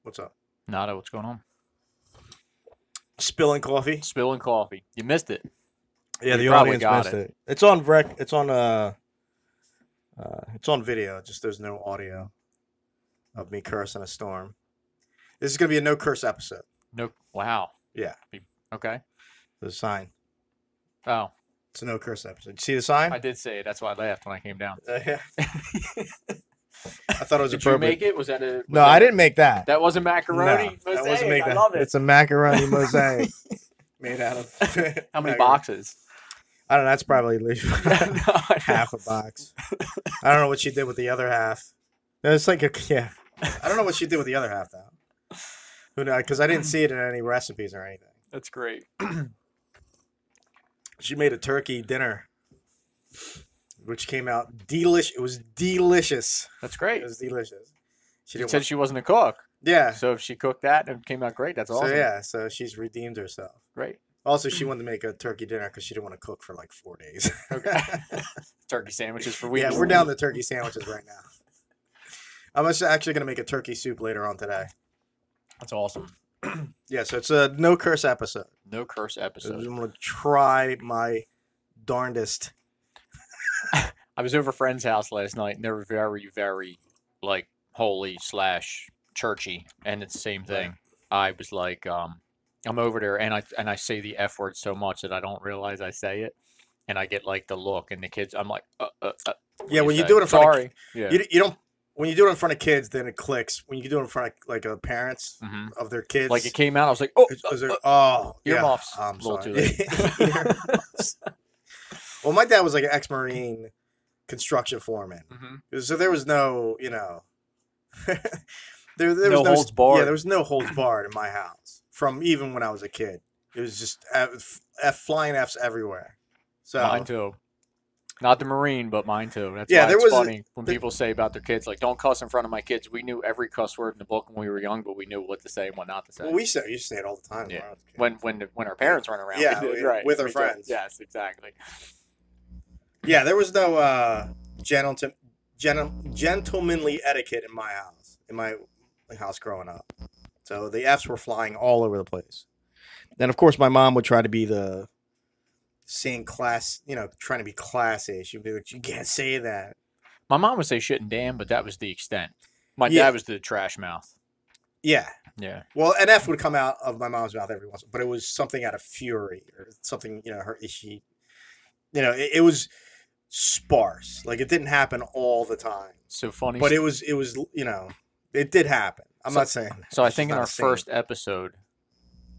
What's up? Nada, what's going on? Spilling coffee. Spilling coffee. You missed it. Yeah, You the probably audience got missed it. it. It's on it's on video. Just there's no audio of me cursing a storm. This is gonna be a no curse episode. No. Wow. Yeah. Okay. There's a sign. Oh, It's a no curse episode. You see the sign? I did say it. That's why I laughed when I came down. Yeah. I thought it was Did you appropriate. make it? Was that a? No, I didn't make that. That wasn't macaroni. No, that Mosaic. wasn't make I that. love it. It's a macaroni mosaic made out of. How many macaroni. boxes? I don't know. That's probably at least No, half a box. I don't know what she did with the other half. It's like yeah. I don't know what she did with the other half though. Who knows? Because I didn't see it in any recipes or anything. That's great. She made a turkey dinner, which came out delish. It was delicious. That's great. It was delicious. She She didn't said want, she wasn't a cook, yeah. so if she cooked that and it came out great, that's awesome. So yeah, so she's redeemed herself. Great. Also, she wanted to make a turkey dinner because she didn't want to cook for like 4 days. Okay. Turkey sandwiches for weeks. Yeah, we're down to turkey sandwiches right now. I'm actually going to make a turkey soup later on today. That's awesome. Yeah, so it's a no curse episode. No curse So episode. I'm going to try my darndest. I was over a friend's house last night, and they were very, very, like, holy / churchy, and it's the same thing. I was like, I'm over there, and I say the F word so much that I don't realize I say it, and I get, like, the look, and the kids, I'm like, Yeah, when you say? do it in front Sorry. of Yeah. you don't. When you do it in front of kids, then it clicks. When you do it in front of like parents Mhm. of their kids, Like, it came out, I was like, oh, yeah, earmuffs. I'm A little sorry. too late. Earmuffs. Well, my dad was like an ex-Marine construction foreman, Mhm. so there was no, there was No holds barred. Yeah, there was no holds barred in my house from even when I was a kid. It was just flying Fs everywhere. So Mine too. Not the Marine, but mine too. That's Yeah, why there it's was funny when people say about their kids, like, don't cuss in front of my kids. We knew every cuss word in the book when we were young, but we knew what to say and what not to say. well, we used to say it all the time. Yeah. When I was a kid. When our parents weren't around. Yeah, we did, we- right. with our We did. friends. Yes, exactly. Yeah, there was no gentlemanly etiquette in my house growing up. So the Fs were flying all over the place. Then of course my mom would try to be the saying class, trying to be classy. She'd be like, "You can't say that." My mom would say shit and damn, but that was the extent. My Yeah. dad was the trash mouth. Yeah. Yeah. Well, an F would come out of my mom's mouth every once, but it was something out of fury or something. It was sparse. Like it didn't happen all the time, So funny. but it was it did happen. I'm not saying. So I it's think just in not our a saying. first episode,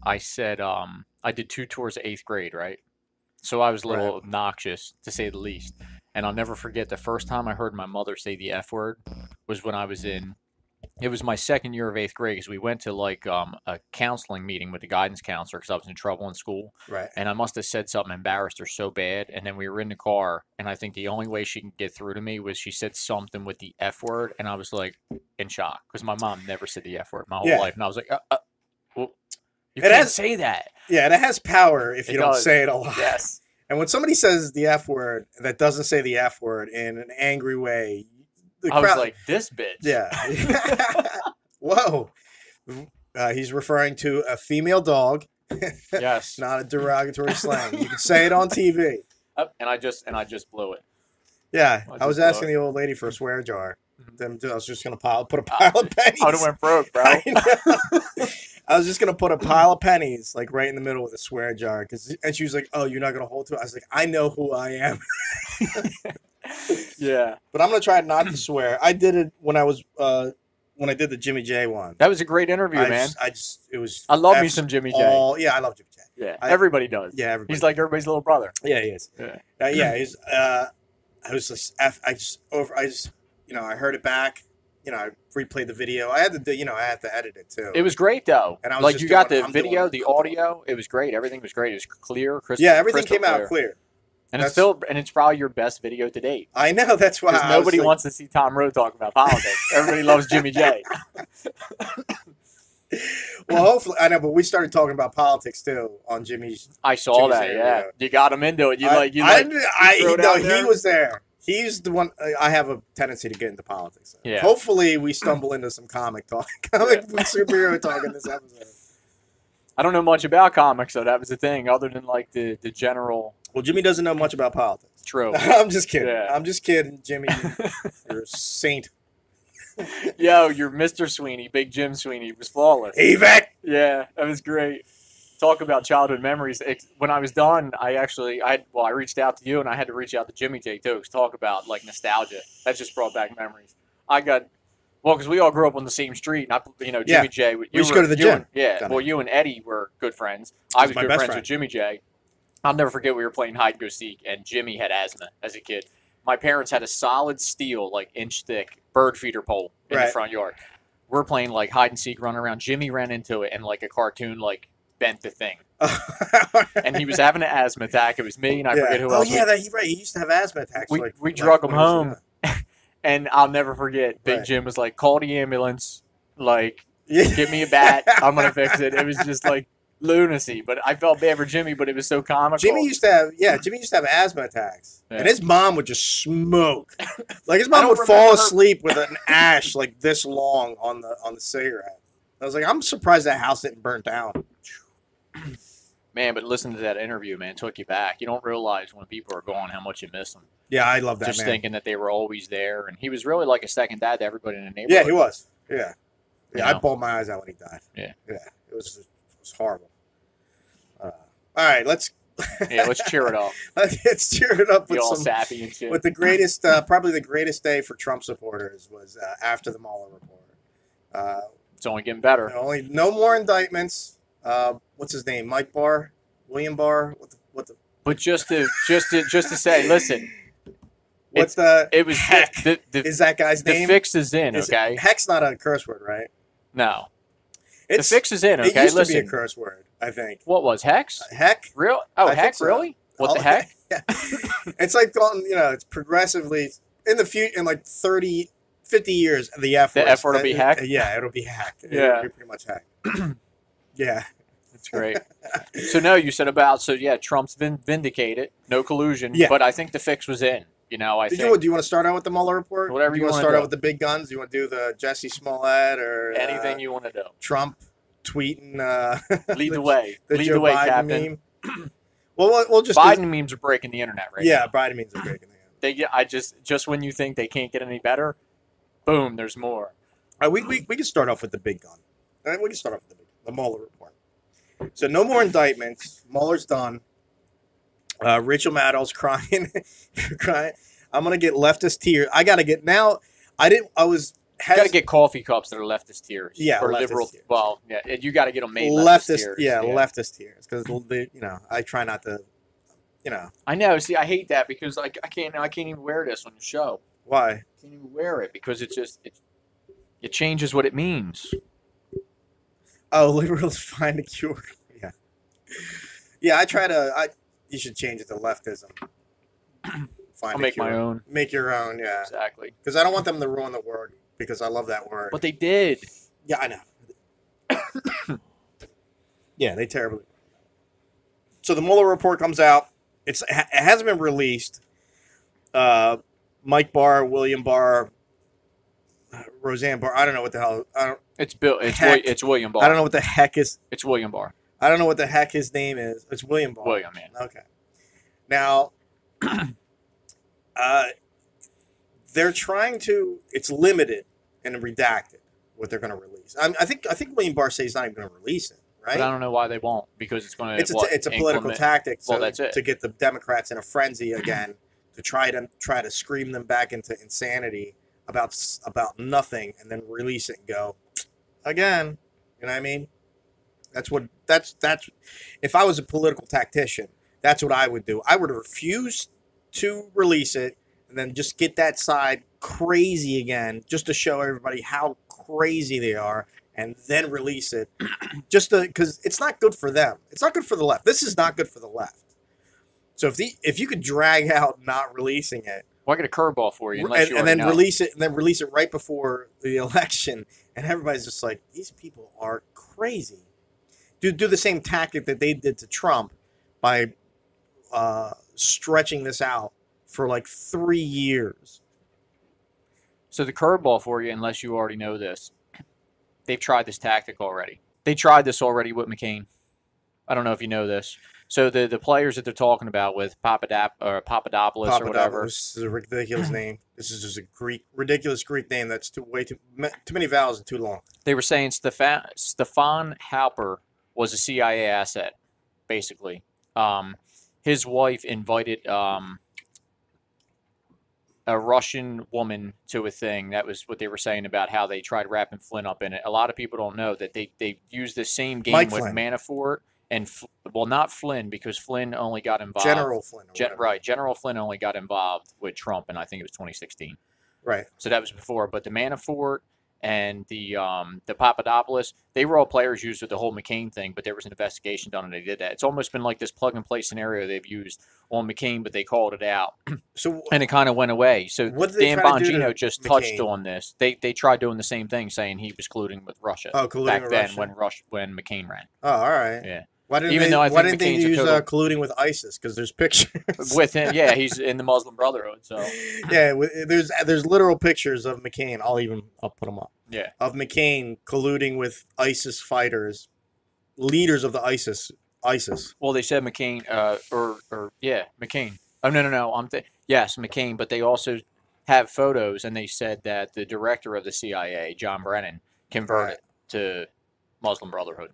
I said I did 2 tours of 8th grade, right? So I was a little obnoxious, to say the least. And I'll never forget the first time I heard my mother say the F word was when I was it was my second year of 8th grade because we went to like a counseling meeting with the guidance counselor because I was in trouble in school. Right. And I must have said something embarrassed her so bad. And then we were in the car, and I think the only way she can get through to me was she said something with the F word, and I was like in shock because my mom never said the F word my whole Yeah. life. And I was like, well, you It can't has- say that. Yeah, and it has power if It you don't does. say it a lot. Yes. And when somebody says the F word that doesn't say the F word in an angry way, the I was crowd, like, this bitch. yeah. Whoa. He's referring to a female dog, Yes. not a derogatory slang. You can say it on TV. And I just blew it. Yeah, I I was just asking the old lady for a swear jar. Mhm. I was just gonna put a pile of pennies. I would have went broke, bro. I know. I was just gonna put a pile of pennies like right in the middle with a swear jar, and she was like, "Oh, you're not gonna hold to it." I was like, "I know who I am," Yeah. but I'm gonna try not to swear. I did it when I did the Jimmy J one. That was a great interview, man. It was. I love me F's some Jimmy J. Yeah, I love Jimmy J. Yeah. I- Everybody does. Yeah, everybody. He's like everybody's little brother. Yeah, he is. Yeah. Yeah, he's. I was just. I heard it back. I replayed the video. I had to edit it too. It was great though. And I was like just you got doing- the I'm video, doing- the audio. It was great. Everything was great. It was clear, crystal. Yeah, everything crystal came out clear. And it's probly your best video to date. I know, that's why. Because I was nobody like- wants to see Tom Rhode talk about politics. Everybody loves Jimmy J. Well, hopefully, I know, but we started talking about politics too on Jimmy's. I saw Jimmy's that. interview. Yeah, you got him into it. No, he was there. he was there. He's the one. I have a tendency to get into politics. Yeah. Hopefully, we stumble into some comic talk, superhero talk in this episode. I don't know much about comics, so that was the thing, other than like the general. Well, Jimmy doesn't know much about politics. True. I'm just kidding. Yeah. I'm just kidding, Jimmy. You're a saint. Yo, you're Mr. Sweeney, Big Jim Sweeney, was flawless. Evac. Yeah, that was great. Talk about childhood memories. When I was done, I reached out to you, and I had to reach out to Jimmy J too. Talk about like nostalgia. That just brought back memories. Because we all grew up on the same street. And Jimmy J. We used to go to the gym. You and Eddie were good friends. I was good friends with Jimmy J. I'll never forget we were playing hide and go seek, and Jimmy had asthma as a kid. My parents had a solid steel, like inch thick bird feeder pole in the front yard. We're playing like hide and seek, running around. Jimmy ran into it, and like a cartoon, like bent the thing. And he was having an asthma attack. It was me, and I forget who else. Oh yeah, he used to have asthma attacks. We drug him home, and I'll never forget. Big Jim was like, "Call the ambulance, like, give me a bat. I'm gonna fix it." It was just like lunacy, but I felt bad for Jimmy, but it was so comical. Jimmy used to have asthma attacks, and his mom would just smoke. Like his mom would fall asleep with an ash like this long on the cigarette. I was like, I'm surprised that house didn't burn down. Man, but listen to that interview, man. It took you back. You don't realize when people are gone how much you miss them. Yeah, I love that. Just thinking that they were always there, and he was really like a second dad to everybody in the neighborhood. Yeah, he was. Yeah, I bawled my eyes out when he died. Yeah, it was horrible. All right, let's cheer it up. Let's cheer it up with all some sappy and shit. With the greatest, probably the greatest day for Trump supporters was after the Mueller report. It's only getting better. No more indictments. What's his name? Mike Barr, William Barr. What the? But just to say, listen. It was heck. Is that guy's name? The fix is in. Okay. Heck's not a curse word, right? No. The fix is in. Okay. It used to be a curse word, I think. What was hex? Heck. Real? Oh, heck. So. Really? What the heck? Yeah. It's like it's progressively in the future, in like 30, 50 years, the F word. The F word will be hacked? Yeah, it'll be hacked. Yeah. It'll be pretty much hacked. Yeah. That's great. You said Trump's been vindicated. No collusion. Yeah. But I think the fix was in. Do you want to start out with the Mueller report? Whatever you want to start out with the big guns? Do you want to do the Jussie Smollett or anything you want to do? Trump tweeting. Lead the way. Lead the way, Captain. Well, we'll just Biden memes are breaking the internet right now. Yeah, Biden memes are breaking the internet. I just when you think they can't get any better, boom, there's more. We can start off with the big gun. All right, we can start off with the Mueller report. So no more indictments. Mueller's done. Rachel Maddow's crying. Crying. I'm gonna get leftist tears. I gotta get now. You gotta get coffee cups that are leftist tears. Yeah, or liberal. Tears. Well, yeah, you gotta get them made leftist tears. Yeah, leftist tears because I try not to. I know. See, I hate that because I can't even wear this on the show. Why? I can't even wear it because it changes what it means. Oh, liberals find a cure. Yeah. Yeah, I try to. You should change it to leftism. I'll make my own. Make your own, yeah. Exactly. Because I don't want them to ruin the word because I love that word. But they did. Yeah, I know. Yeah, they terribly. So the Mueller report comes out. It hasn't been released. Mike Barr, William Barr, Roseanne Barr. I don't know what the hell. It's William Barr. I don't know what the heck is. It's William Barr. I don't know what the heck his name is. It's William Barr. William, man. Okay. Now, they're trying to. It's limited and redacted what they're going to release. I think William Barr says he's not even going to release it, right? But I don't know why they won't because it's going to. It's a political tactic. Well, that's it. To get the Democrats in a frenzy again, to try to scream them back into insanity about nothing, and then release it and go again. You know what I mean? That's if I was a political tactician, that's what I would do. I would refuse to release it and then just get that side crazy again just to show everybody how crazy they are and then release it just because it's not good for them. It's not good for the left. This is not good for the left. So if you could drag out not releasing it, well, I get a curveball for you, and then release it right before the election, and everybody's just like, these people are crazy. Do the same tactic that they did to Trump by stretching this out for like 3 years. So the curveball for you, unless you already know this, they've tried this tactic already. They tried this already with McCain. I don't know if you know this. So the players that they're talking about with Papadopoulos or whatever. This is a ridiculous name. This is just a ridiculous Greek name that's too many vowels and too long. They were saying Stefan Halper was a CIA asset, basically. His wife invited a Russian woman to a thing. That was what they were saying about how they tried wrapping Flynn up in it. A lot of people don't know that they used the same game with Manafort and, well, not Flynn, because Flynn only got involved. General Flynn. Right. General Flynn only got involved with Trump, and I think it was 2016. Right. So that was before. But the Manafort and the Papadopoulos, they were all players used with the whole McCain thing, but there was an investigation done and they did that. It's almost been like this plug-and-play scenario they've used on McCain, but they called it out. And it kind of went away. So Dan Bongino just touched on this. They tried doing the same thing, saying he was colluding with Russia back then when McCain ran. Oh, all right. Yeah. Why didn't they use colluding with ISIS? Because there's pictures with him. Yeah, he's in the Muslim Brotherhood. So yeah, there's literal pictures of McCain. I'll put them up. Yeah, of McCain colluding with ISIS fighters, leaders of the ISIS. Well, they said McCain, McCain. Oh no. Yes, McCain. But they also have photos, and they said that the director of the CIA, John Brennan, converted to Muslim Brotherhood.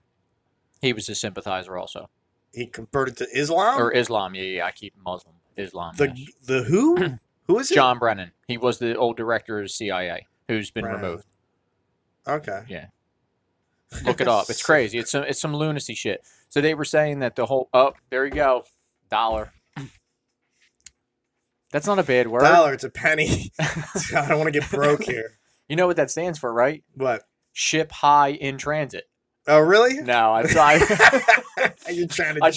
He was a sympathizer also. He converted to Islam? Or Islam, yeah. I keep Muslim. Islam. The who? Who is it? John Brennan. He was the old director of the CIA who's been removed. Okay. Yeah. Look it up. It's crazy. It's some lunacy shit. So they were saying that the whole... Oh, there you go. $. That's not a bad word. $. It's a penny. I don't want to get broke here. You know what that stands for, right? What? Ship high in transit. Oh, really? No, I tried. You're trying to I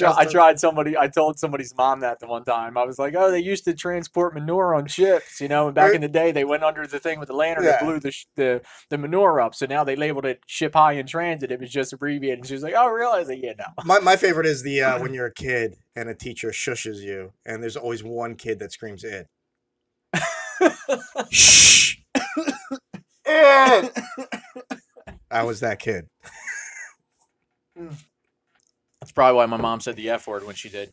told somebody's mom that the one time. I was like, oh, they used to transport manure on ships, and back in the day, they went under the thing with the lantern that blew the manure up. So now they labeled it ship high in transit. It was just abbreviated. And she was like, oh, really? I was like, yeah, no. My favorite is the when you're a kid and a teacher shushes you, and there's always one kid that screams it. Shh. I was that kid. That's probably why my mom said the F word when she did.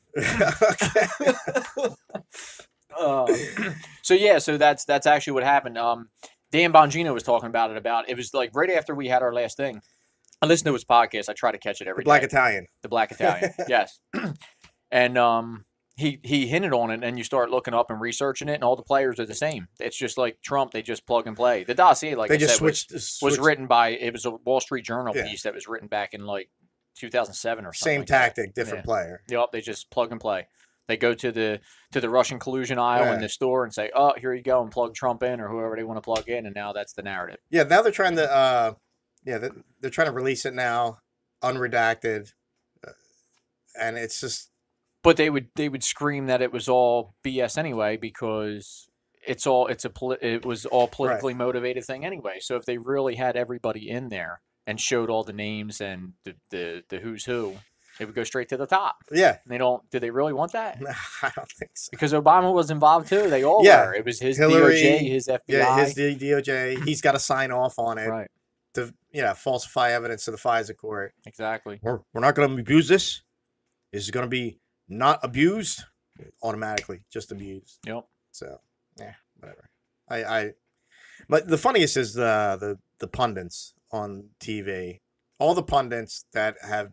So that's actually what happened. Dan Bongino was talking about it. It was like right after we had our last thing. I listened to his podcast. I try to catch it every day. The Black Italian. Yes. And he hinted on it, and you start looking up and researching it, and all the players are the same. It's just like Trump. They just plug and play. The dossier, like I said, was written by, it was a Wall Street Journal piece that was written back in like 2007 or something. Same tactic, different player. Yep, they just plug and play. They go to the Russian collusion aisle in the store and say, "Oh, here you go," and plug Trump in or whoever they want to plug in, and now that's the narrative. Yeah, now they're trying to they're trying to release it now, unredacted, and it's just. But they would scream that it was all BS anyway, because it was all politically motivated thing anyway. So if they really had everybody in there and showed all the names and the who's who, it would go straight to the top. Yeah. Do they really want that? No, I don't think so. Because Obama was involved too. They all were. It was his Hillary, DOJ, his FBI. Yeah, his DOJ. He's got to sign off on it. Right. To falsify evidence to the FISA court. Exactly. We're not going to abuse this. This is going to be not abused automatically, just abused. Yep. So, whatever. But the funniest is the pundits on TV. All the pundits that have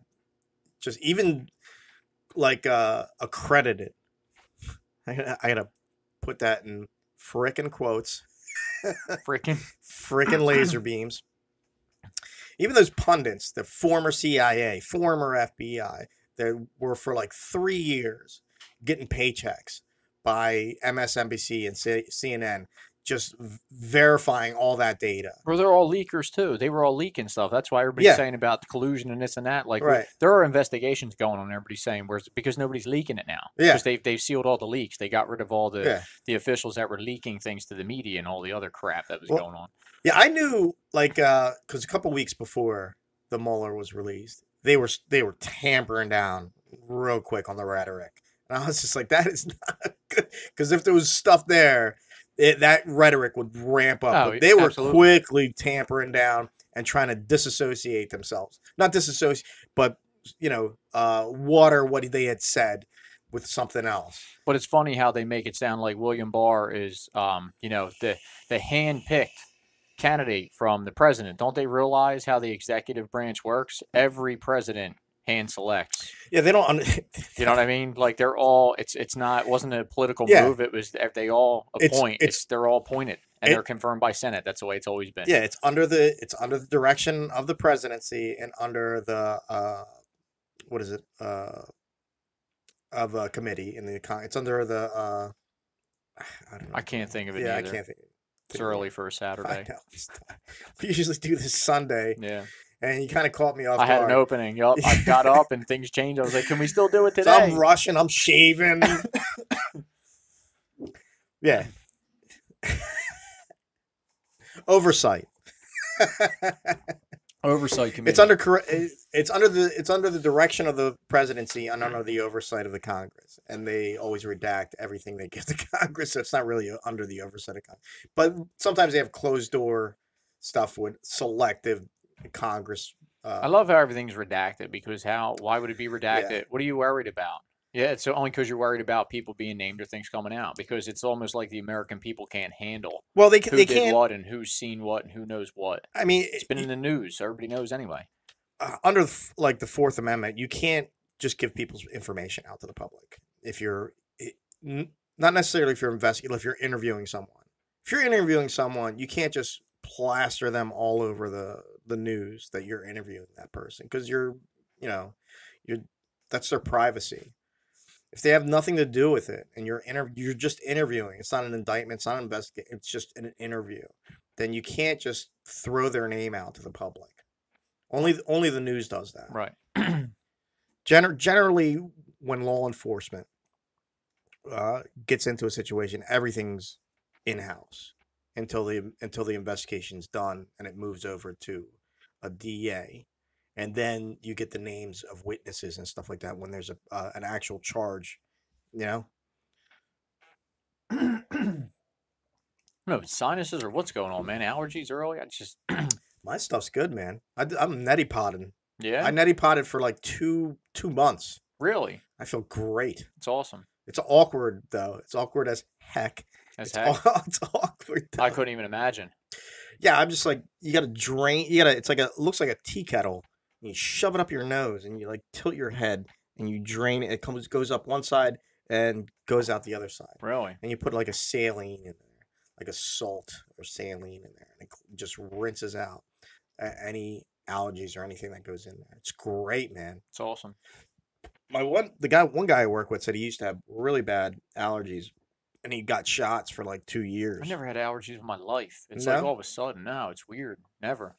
just even like accredited. I gotta put that in frickin' quotes. frickin' laser beams. Even those pundits, the former CIA, former FBI, that were for like 3 years getting paychecks by MSNBC and CNN, just verifying all that data. Well, they're all leakers too. They were all leaking stuff. That's why everybody's saying about the collusion and this and that. Like, there are investigations going on. Everybody's saying because nobody's leaking it now. Yeah, because they've sealed all the leaks. They got rid of all the officials that were leaking things to the media and all the other crap that was going on. Yeah, I knew, like, because a couple weeks before the Mueller was released, they were tampering down real quick on the rhetoric. And I was just like, that is not good. Because if there was stuff there, that rhetoric would ramp up. Oh, But they were absolutely. quickly tampering down and trying to disassociate themselves. Not disassociate, but, water what they had said with something else. But it's funny how they make it sound like William Barr is, the hand-picked candidate from the president. Don't they realize how the executive branch works? Every president hand selects. Yeah, they don't. You know what I mean? Like they're all. It wasn't a political Yeah. move. It was they all appoint. They're all appointed and they're confirmed by Senate. That's the way it's always been. Yeah, it's under the direction of the presidency and under the what is it of a committee in the it's under the I don't know. I can't think of it. Yeah, either. I can't think. It's early for a I Saturday. know. We usually do this Sunday. Yeah. And you kind of caught me off I had guard. an opening. Yup. I got up and things changed. I was like, can we still do it today? So I'm rushing. I'm shaving. Yeah. Oversight. Oversight committee. It's under the direction of the presidency and under the oversight of the Congress, and they always redact everything they give to Congress. So it's not really under the oversight of Congress, but sometimes they have closed door stuff with selective Congress. I love how everything's redacted because why would it be redacted? Yeah. What are you worried about? Yeah, it's only because you're worried about people being named or things coming out because it's almost like the American people can't handle Well, who they did can't. what and who's seen what and who knows what. I mean, It's been in the news. So everybody knows anyway. Under like the Fourth Amendment, you can't just give people's information out to the public. If you're not necessarily if you're investigating, if you're interviewing someone. If you're interviewing someone, you can't just plaster them all over the news that you're interviewing that person because you're that's their privacy. If they have nothing to do with it and you're just interviewing, it's not an indictment, it's not an investigation, it's just an interview, then you can't just throw their name out to the public. Only the news does that. Right. Generally, when law enforcement gets into a situation, everything's in-house until the investigation's done and it moves over to a DA. And then you get the names of witnesses and stuff like that when there's an actual charge, No, sinuses or what's going on, man? Allergies early? I just My stuff's good, man. I'm neti potted. Yeah. I neti potted for like two months. Really? I feel great. It's awesome. It's awkward though. It's awkward as heck. It's awkward. Though. I couldn't even imagine. Yeah, I'm just like you got to drain. It looks like a tea kettle. And you shove it up your nose and you like tilt your head and you drain it. It goes up one side and goes out the other side. Really? And you put like a saline in there, like a salt or saline in there, and it just rinses out any allergies or anything that goes in there. It's great, man. It's awesome. One guy I work with said he used to have really bad allergies, and he got shots for like 2 years. I never had allergies in my life. It's No? like all of a sudden, no, it's weird. Never.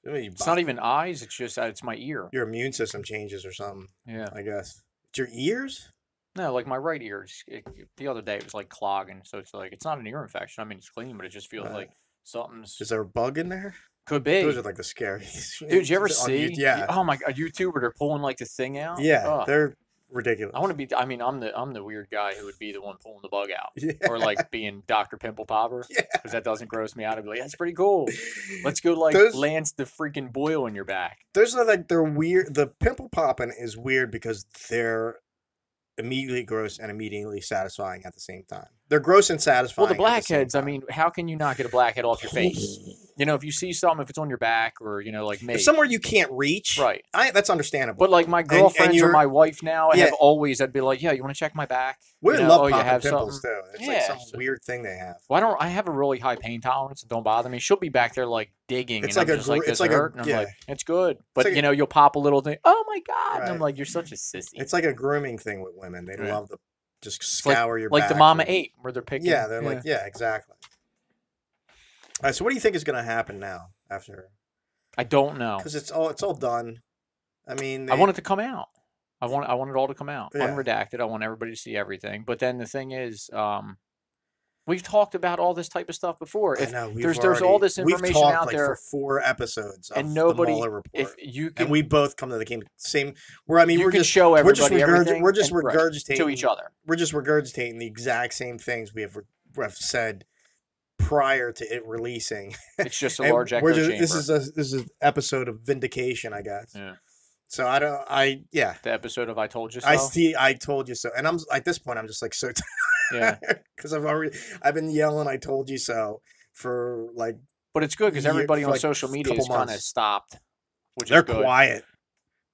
It's not even eyes. It's just it's my ear. Your immune system changes or something. Yeah. I guess. It's your ears? No, like my right ear. The other day it was like clogging, so it's like it's not an ear infection. I mean, it's clean, but it just feels like something's. Is there a bug in there? Could be. Those are like the scariest. Dude, did you ever see? Yeah. Oh my god, YouTuber, they're pulling like the thing out. Yeah, Ugh. they're ridiculous. I want to be. I mean, I'm the weird guy who would be the one pulling the bug out, Yeah. or like being Dr. Pimple Popper, Yeah. because that doesn't gross me out. I'd be like, that's pretty cool. Let's go like lance the freaking boil in your back. They're weird. The pimple popping is weird because they're immediately gross and immediately satisfying at the same time. They're gross and satisfying. Well, the blackheads. I mean, how can you not get a blackhead off your face? You know, if you see something, if it's on your back, or like me, if somewhere you can't reach, right? That's understandable. But like my girlfriends or my wife now, Yeah. have always. I'd be like, yeah, you want to check my back? Women love popping pimples too. It's like some weird thing they have. Well, I have a really high pain tolerance. It don't bother me. She'll be back there like digging, It's and like I'm just like, does it hurt? And I'm like, it's good. But like you'll pop a little thing. Oh my god! And I'm like, you're such a sissy. It's like a grooming thing with women. They love to just It's scour your back. Like the Mama 8, where they're picking. Yeah, they're like, yeah, exactly. All right, so what do you think is going to happen now after? I don't know. Because it's all done. I mean, I want it to come out. I want it all to come out, Yeah. unredacted. I want everybody to see everything. But then the thing is, We've talked about all this type of stuff before. I If know there's all this we've information talked out like there, for 4 episodes of and the nobody, Mueller report, if you and can, we both come to the same. Where I mean, you we're can just show we're just everybody everything. we're just and- right, regurgitating to each other. We're just regurgitating the exact same things we have said prior to it releasing. It's just a And large echo chamber. This is an episode of vindication, I guess. Yeah. So yeah. The episode of I Told You So. I told you so, and I'm at this point I'm just like so tired. Yeah. Because I've been yelling I told you so for like. But it's good because everybody on like social media is kind of months. stopped, which They're is good. quiet.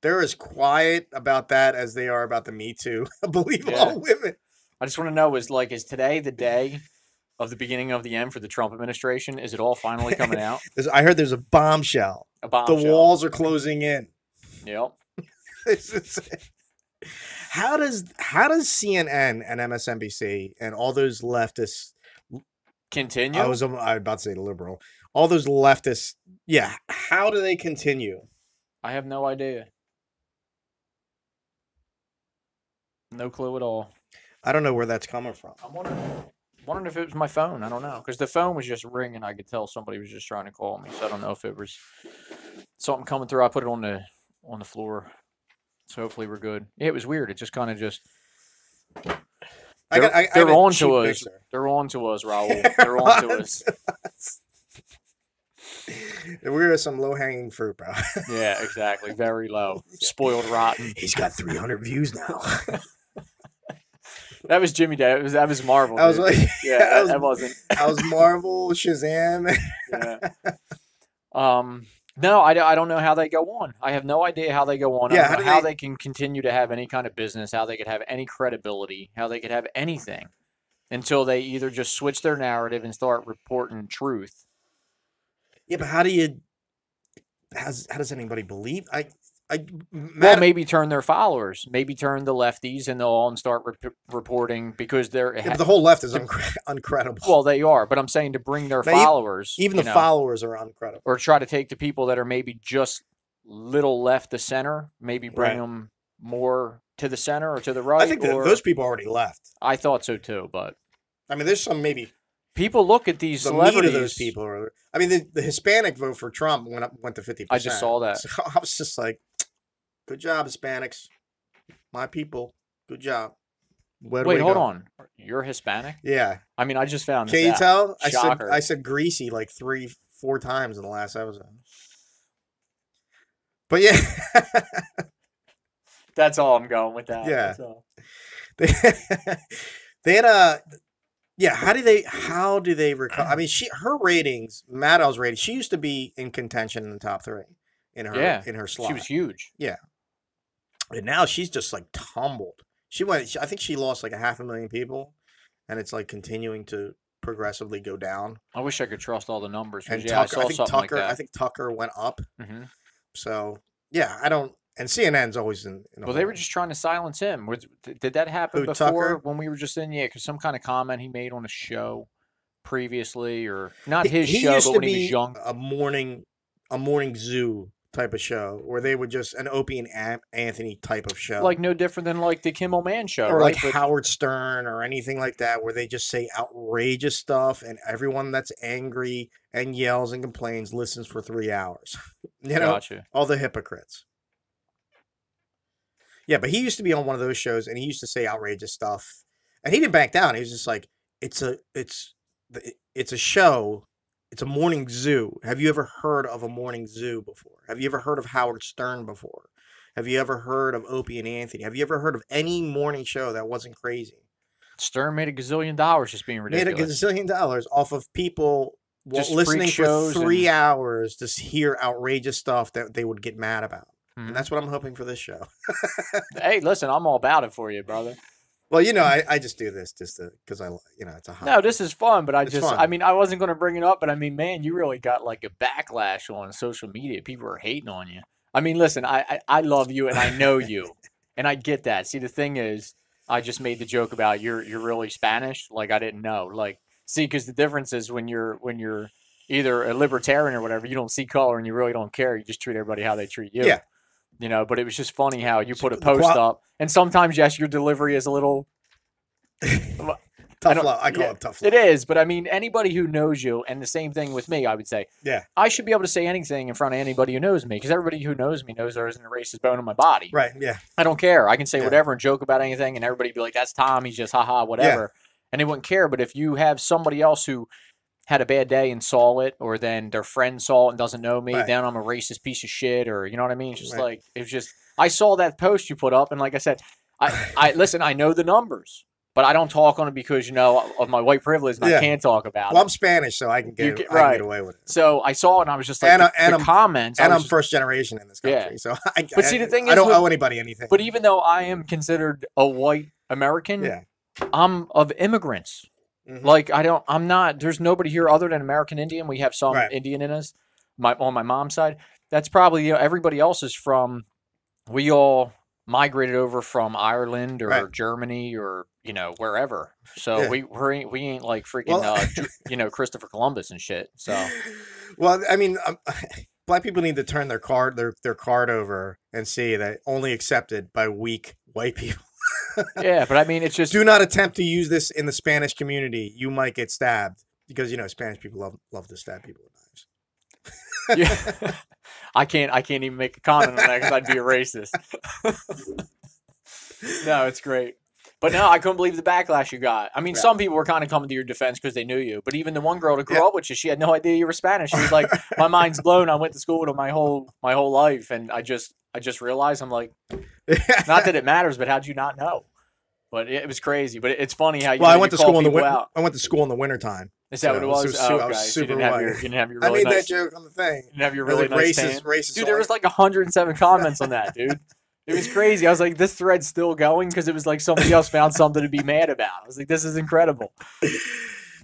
They're as quiet about that as they are about the Me Too. Believe Yeah. all women. I just want to know, is today the day of the beginning of the end for the Trump administration? Is it all finally coming out? I heard there's a bombshell. A bombshell. The walls are closing in. Yep. How does CNN and MSNBC and all those leftists Continue? I was about to say liberal. All those leftists, yeah. How do they continue? I have no idea. No clue at all. I don't know where that's coming from. I'm wondering if it was my phone. I don't know, because the phone was just ringing. I could tell somebody was just trying to call me. So I don't know if it was something coming through. I put it on the floor, so hopefully we're good. Yeah, it was weird. It just kind of just. They're on to us. Mixer. They're on to us, Raul. They're on to us. We're some low hanging fruit, bro. Yeah, exactly. Very low. Spoiled rotten. He's got 300 views now. That was Jimmy Day. That was Marvel. I was dude. like, yeah, that wasn't. I was Marvel, Shazam. Yeah. No, I don't know how they go on. I have no idea how they go on. Yeah, I don't know how they can continue to have any kind of business, how they could have any credibility, how they could have anything until they either just switch their narrative and start reporting truth. Yeah, but how does anybody believe? Well, maybe turn their followers, maybe turn the lefties and they'll all start reporting because they're. Yeah, but the whole left is uncredible. Well, they are, but I'm saying to bring their followers. Even the followers are uncredible. Or try to take the people that are maybe just little left the center, maybe bring them more to the center or to the right. I think those people already left. I thought so too, but. I mean, there's some maybe. People look at these celebrities. Meat of those people I mean, the Hispanic vote for Trump went to 50%. I just saw that. So I was just like, good job, Hispanics. My people. Good job. Wait, hold on. You're Hispanic? Yeah. I mean, I just found this. Can you tell? Shocker. I said greasy like 3-4 times in the last episode. But yeah. That's all I'm going with that. Yeah. That's all. They had a. Yeah, how do they recover? I mean, her ratings, Maddow's ratings, she used to be in contention in the top 3 in her slot. She was huge. Yeah. And now she's just like tumbled. I think she lost like 500,000 people, and it's like continuing to progressively go down. I wish I could trust all the numbers. And I saw something like that. I think Tucker went up. Mm-hmm. So yeah, I don't. And CNN's always in well, they were just trying to silence him. Did that happen before Tucker? when we were just in? Yeah, because some kind of comment he made on a show previously, or not his show, but when he was young. A morning zoo type of show where they would just an Opie and Anthony type of show, like no different than like the Kimmel Man show, or right? like Howard Stern or anything like that, where they just say outrageous stuff, and everyone that's angry and yells and complains listens for 3 hours. You know, Gotcha. All the hypocrites. Yeah, but he used to be on one of those shows, and he used to say outrageous stuff, and he didn't back down. He was just like, "It's a show. It's a morning zoo. Have you ever heard of a morning zoo before? Have you ever heard of Howard Stern before? Have you ever heard of Opie and Anthony? Have you ever heard of any morning show that wasn't crazy?" Stern made $1 gazillion just being ridiculous. Made $1 gazillion off of people just listening for 3 hours to hear outrageous stuff that they would get mad about. Mm-hmm. And that's what I'm hoping for this show. Hey, listen, I'm all about it for you, brother. Well, I just do this just because it's a hobby. No, this is fun, but fun. I mean, I wasn't going to bring it up, but I mean, man, you really got like a backlash on social media. People are hating on you. I mean, listen, I love you and I know you, and I get that. See, the thing is, I just made the joke about you're really Spanish. Like I didn't know. Like, see, because the difference is when you're either a libertarian or whatever, you don't see color and you really don't care. You just treat everybody how they treat you. Yeah. You know, but it was just funny how you put a post up, and sometimes, yes, your delivery is a little. The Tough love. I call it tough love. It is, but I mean, anybody who knows you, and the same thing with me, I would say. Yeah. I should be able to say anything in front of anybody who knows me, because everybody who knows me knows there isn't a racist bone in my body. Right, yeah. I don't care. I can say whatever and joke about anything, and everybody be like, that's Tom, he's just haha, whatever. Yeah. And they wouldn't care, but if you have somebody else who had a bad day and saw it, or then their friend saw it and doesn't know me, then I'm a racist piece of shit, or you know what I mean? It's just like, it's just, I saw that post you put up, and like I said, I listen, I know the numbers. But I don't talk on it because, of my white privilege, and I can't talk about it. Well, I'm Spanish, so I can get away with it. So I saw it, and I was just like, the comments. And I'm first generation in this country, so but see, the thing is, I don't owe anybody anything. But even though I am considered a white American, I'm of immigrants. Mm-hmm. Like, I'm not, there's nobody here other than American Indian. We have some Indian in us, on my mom's side. That's probably, everybody else is from, we all migrated over from Ireland or Germany or wherever. So we ain't like freaking Christopher Columbus and shit. So well, I mean, black people need to turn their card over and see that only accepted by weak white people. Yeah, but I mean, it's just, do not attempt to use this in the Spanish community. You might get stabbed because Spanish people love to stab people with knives. Yeah. I can't even make a comment on that because I'd be a racist. No, it's great. But no, I couldn't believe the backlash you got. I mean, some people were kind of coming to your defense because they knew you. But even the one girl that grew up with you, she had no idea you were Spanish. She was like, my mind's blown. I went to school with her my whole life. And I just realized, I'm like, not that it matters, but how'd you not know? But it was crazy. But it's funny how I went to school in the wintertime. Is that what it was? I was super white. You didn't have your really I made nice, that joke on the thing. You didn't have your really nice racist. Dude, there was like 107 comments on that, dude. It was crazy. I was like, this thread's still going because it was like somebody else found something to be mad about. I was like, this is incredible.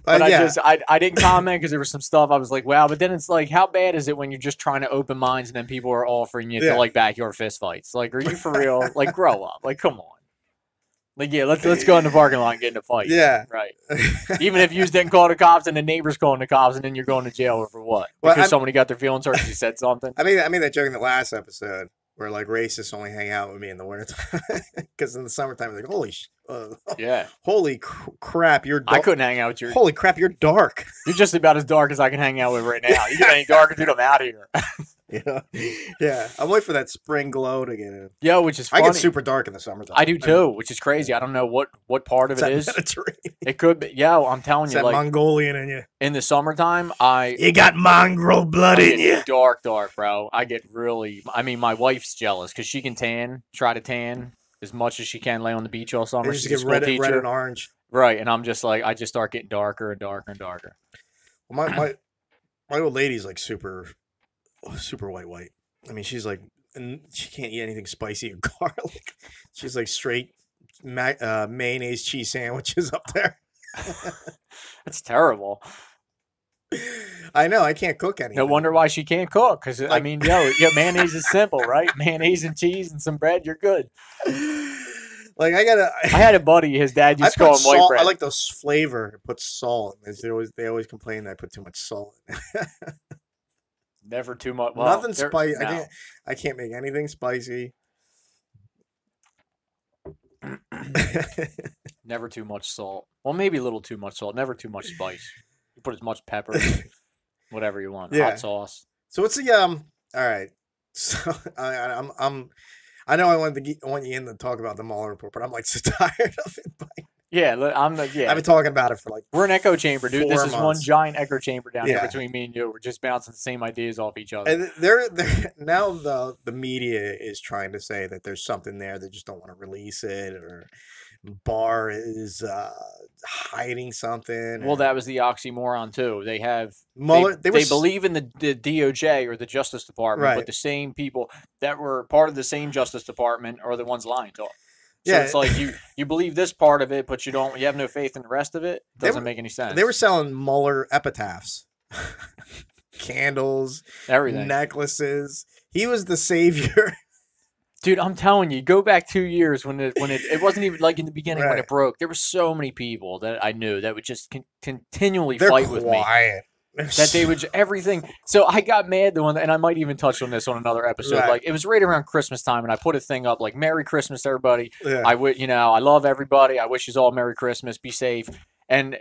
But I didn't comment because there was some stuff I was like, wow. But then it's like, how bad is it when you're just trying to open minds and then people are offering you to like backyard fist fights? Like, are you for real? Like, grow up. Like, come on. Like, yeah, let's go in the parking lot and get in a fight. Yeah. Right. Even if you didn't call the cops and the neighbor's calling the cops and then you're going to jail for what? Because somebody got their feelings hurt because you said something? I made that joke in the last episode where, like, racists only hang out with me in the wintertime. Because in the summertime, they're like, holy crap, you're dark. I couldn't hang out with you. Holy crap, you're dark. You're just about as dark as I can hang out with right now. You get any darker, dude, I'm out of here. Yeah. I'm waiting for that spring glow to get in. Yeah, which is funny. I get super dark in the summertime. I do too, which is crazy. I don't know what part of it is. It could be. Yeah, I'm telling you, that like Mongolian in you. In the summertime, you got mongrel blood in you. Dark, bro. I get really. I mean, my wife's jealous because she can try to tan as much as she can, lay on the beach all summer. She's just get red and orange. Right, and I'm just like, I just start getting darker and darker and darker. Well, my old lady's like super white. I mean, she's like, and she can't eat anything spicy or garlic. She's like straight mayonnaise cheese sandwiches up there. That's terrible. I know. I can't cook anything. No wonder why she can't cook. Because, I mean, mayonnaise is simple, right? Mayonnaise and cheese and some bread, you're good. Like, I had a buddy, his dad used to call him white bread. I like the flavor. Put salt. They always complain that I put too much salt in it. Never too much. Well, nothing spicy. No. I can't make anything spicy. Never too much salt. Well, maybe a little too much salt. Never too much spice. You put as much pepper, whatever you want. Hot sauce. So what's the all right. So I know I want you in to talk about the Mueller report, but I'm like so tired of it. Yeah, I've been talking about it for like we're an echo chamber, dude. This is months. One giant echo chamber down here between me and you. We're just bouncing the same ideas off each other. And they're now the media is trying to say that there's something there. They just don't want to release it, or Barr is hiding something. Well, that was the oxymoron too. They have Mueller. They believe in the DOJ or the Justice Department, but the same people that were part of the same Justice Department are the ones lying to us. So it's like you believe this part of it, but you have no faith in the rest of it. Doesn't make any sense. They were selling Mueller epitaphs, candles, everything, necklaces. He was the savior. Dude, I'm telling you, go back 2 years when it wasn't even like in the beginning when it broke. There were so many people that I knew that would just continually fight with me. That they would everything. So I got mad the one, and I might even touch on this on another episode. Right. Like it was right around Christmas time, and I put a thing up like "Merry Christmas, everybody." Yeah. I love everybody. I wish you all Merry Christmas. Be safe. And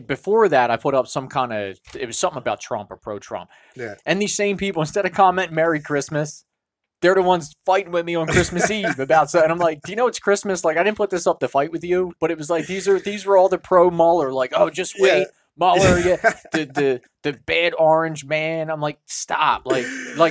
before that, I put up some kind of, it was something about Trump or pro-Trump. Yeah. And these same people, instead of commenting Merry Christmas, they're the ones fighting with me on Christmas Eve about so. And I'm like, do you know it's Christmas? Like, I didn't put this up to fight with you, but it was like these were all the pro Mueller. Like, oh, just wait. Yeah. Mueller, yeah, the bad orange man. I'm like, stop. Like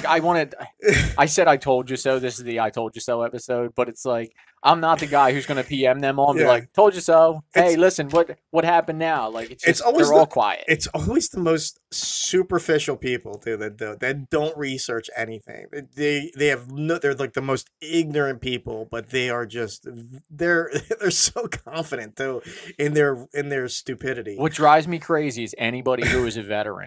I said I told you so. This is the I told you so episode, but it's like I'm not the guy who's gonna PM them all and be like, told you so. Hey, listen, what happened now? Like it's just, they're all quiet. It's always the most superficial people too that don't research anything. They're like the most ignorant people, but they are just they're so confident too in their stupidity. What drives me crazy is anybody who is a veteran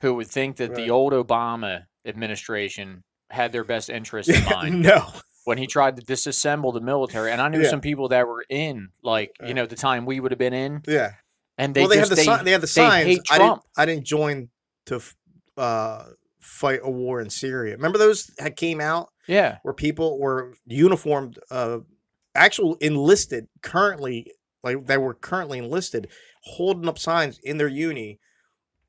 who would think that the old Obama administration had their best interests in mind. No. When he tried to disassemble the military, and I knew some people that were in, like, the time we would have been in. Yeah. And they had the signs. They hate Trump. I didn't join to fight a war in Syria. Remember those that came out? Yeah. Where people were uniformed, actual enlisted, currently, like they were currently enlisted, holding up signs in their uni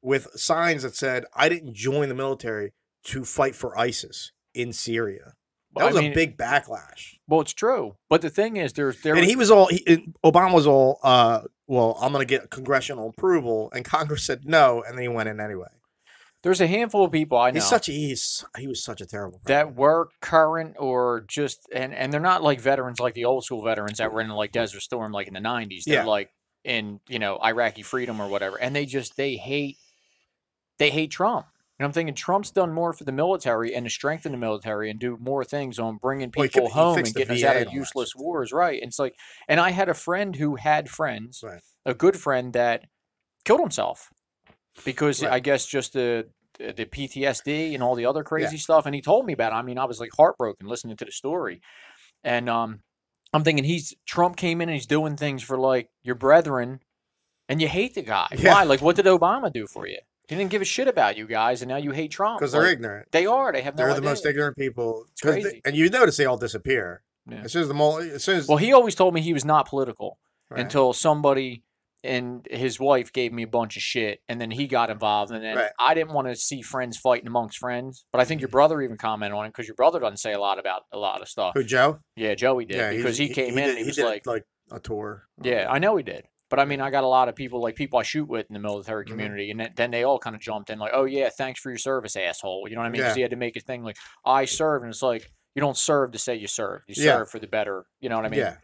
with signs that said, I didn't join the military to fight for ISIS in Syria. That was a big backlash. Well, it's true. But the thing is, Obama was all, well, I'm going to get congressional approval. And Congress said no. And then he went in anyway. There's a handful of people I know. He was such a terrible person. That were current or just, and they're not like veterans, like the old school veterans that were in like Desert Storm, like in the 90s. They're like in, Iraqi freedom or whatever. And they hate Trump. And I'm thinking Trump's done more for the military and to strengthen the military and do more things on bringing people home and getting us out of useless wars, right? And it's like, and I had a friend who had friends, a good friend that killed himself because I guess just the PTSD and all the other crazy stuff. And he told me about it. I mean, I was like heartbroken listening to the story. And I'm thinking Trump came in and he's doing things for like your brethren and you hate the guy. Why? Like, what did Obama do for you? He didn't give a shit about you guys, and now you hate Trump. Because they're ignorant. They are. They have no idea. They're the most ignorant people. It's crazy. And you notice they all disappear. Yeah. As soon as well, he always told me he was not political until somebody and his wife gave me a bunch of shit, and then he got involved, and then I didn't want to see friends fighting amongst friends. But I think your brother even commented on it because your brother doesn't say a lot about a lot of stuff. Who, Joe? Yeah, Joey did because he came in and he was like a tour. Yeah, I know he did. But I mean, I got a lot of people I shoot with in the military community, and then they all kind of jumped in like, "Oh yeah, thanks for your service, asshole." You know what I mean? Because he had to make a thing like, "I served," and it's like you don't serve to say you served. You serve for the better. You know what I mean? Yeah.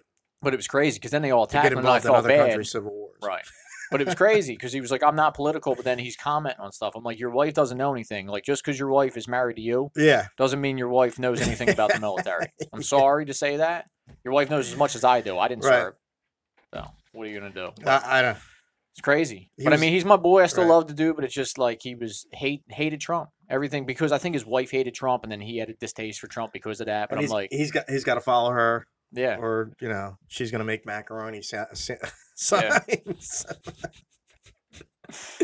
But it was crazy because then they all attacked him, and I felt bad. Civil wars. Right. But it was crazy because he was like, "I'm not political," but then he's commenting on stuff. I'm like, "Your wife doesn't know anything. Like just because your wife is married to you, doesn't mean your wife knows anything about the military." I'm sorry to say that. Your wife knows as much as I do. I didn't serve. So what are you gonna do? I don't. It's crazy. I mean, he's my boy. I still love to do, but it's just like he was hated Trump. Everything because I think his wife hated Trump, and then he had a distaste for Trump because of that. But I'm like, he's got to follow her. Yeah. Or she's gonna make macaroni signs.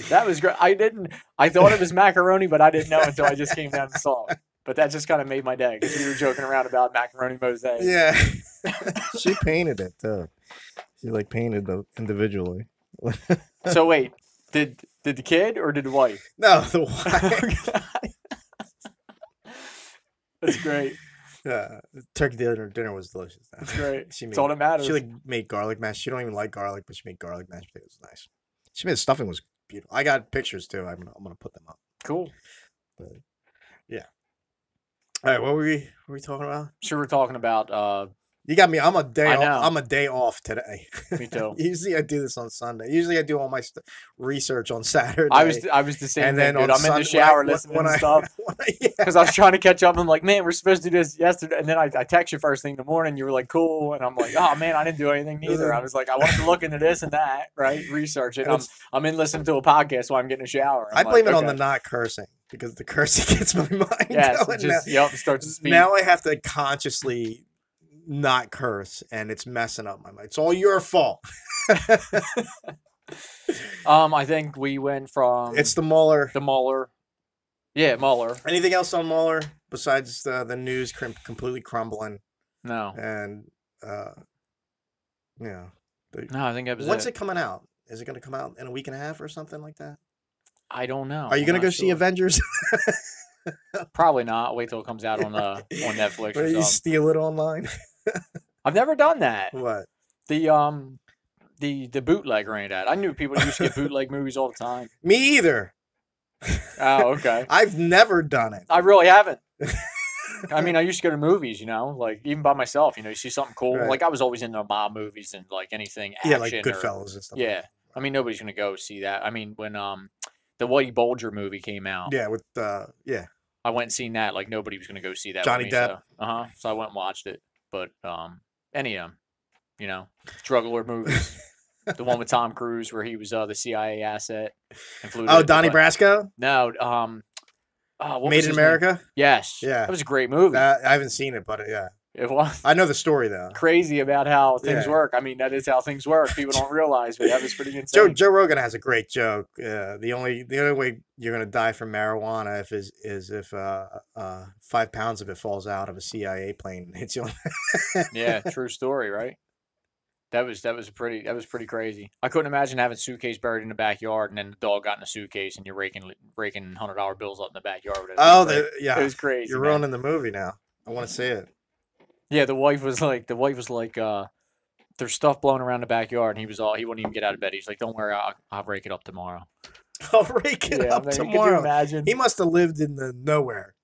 That was great. I thought it was macaroni, but I didn't know until I just came down and saw it. But that just kind of made my day because we were joking around about macaroni mosaic. Yeah. She painted it too. She painted them individually. So wait, did the kid or did the wife? No, the wife. That's great. Yeah, turkey dinner was delicious. That's great. That's all that matters. She made garlic mash. She don't even like garlic, but she made garlic mashed potatoes. Nice. She made stuffing was beautiful. I got pictures too. I'm gonna put them up. Cool. But, yeah. All right, what were we talking about? Sure, we're talking about. You got me. I'm a day off today. Me too. Usually I do this on Sunday. Usually I do all my research on Saturday. I was the same thing, dude. I'm in the shower listening to stuff because I was trying to catch up. I'm like, man, we're supposed to do this yesterday, and then I text you first thing in the morning. You were like, cool, and I'm like, oh man, I didn't do anything neither. I was like, I wanted to look into this and that, right? Research it. I'm in listening to a podcast while I'm getting a shower. I blame it on the not cursing because the cursing gets my mind. Yeah, it starts to speak. Now I have to consciously not curse, and it's messing up my mind. It's all your fault. I think we went from it's the Mueller. Yeah, Mueller. Anything else on Mueller besides the news completely crumbling? No. And no, I think that was when's it coming out? Is it going to come out in a week and a half or something like that? I don't know. Are you going to go see Avengers? Probably not. Wait till it comes out on Netflix or you something. Steal it online. I've never done that. What? The bootleg or any of that. I knew people used to get bootleg movies all the time. Me either. Oh, okay. I've never done it. I really haven't. I mean, I used to go to movies, like even by myself, you see something cool. Right. Like I was always into mob movies and like anything action. Yeah, like Goodfellas and stuff. Yeah. I mean, nobody's going to go see that. I mean, when the Whitey Bulger movie came out. Yeah, with I went and seen that. Like nobody was going to go see that. Johnny with me, Depp. So, so I went and watched it. But any of them, drug lord movies. The one with Tom Cruise where he was the CIA asset. And flew Donnie Brasco? No. Made in America? Name? Yes. Yeah. That was a great movie. I haven't seen it, but yeah. It was. I know the story though. Crazy about how things work. I mean, that is how things work. People don't realize, but that was pretty insane. Joe Rogan has a great joke. The only way you're gonna die from marijuana is if 5 pounds of it falls out of a CIA plane and hits you. Yeah, true story, right? That was pretty crazy. I couldn't imagine having a suitcase buried in the backyard and then the dog got in the suitcase and you're raking $100 bills up in the backyard with it. Yeah, it was crazy. You're ruining the movie now. I want to see it. Yeah, the wife was like, there's stuff blowing around the backyard, and he wouldn't even get out of bed. He's like, don't worry, I'll rake it up tomorrow. I'll rake it up tomorrow. Could you imagine? He must have lived in the nowhere.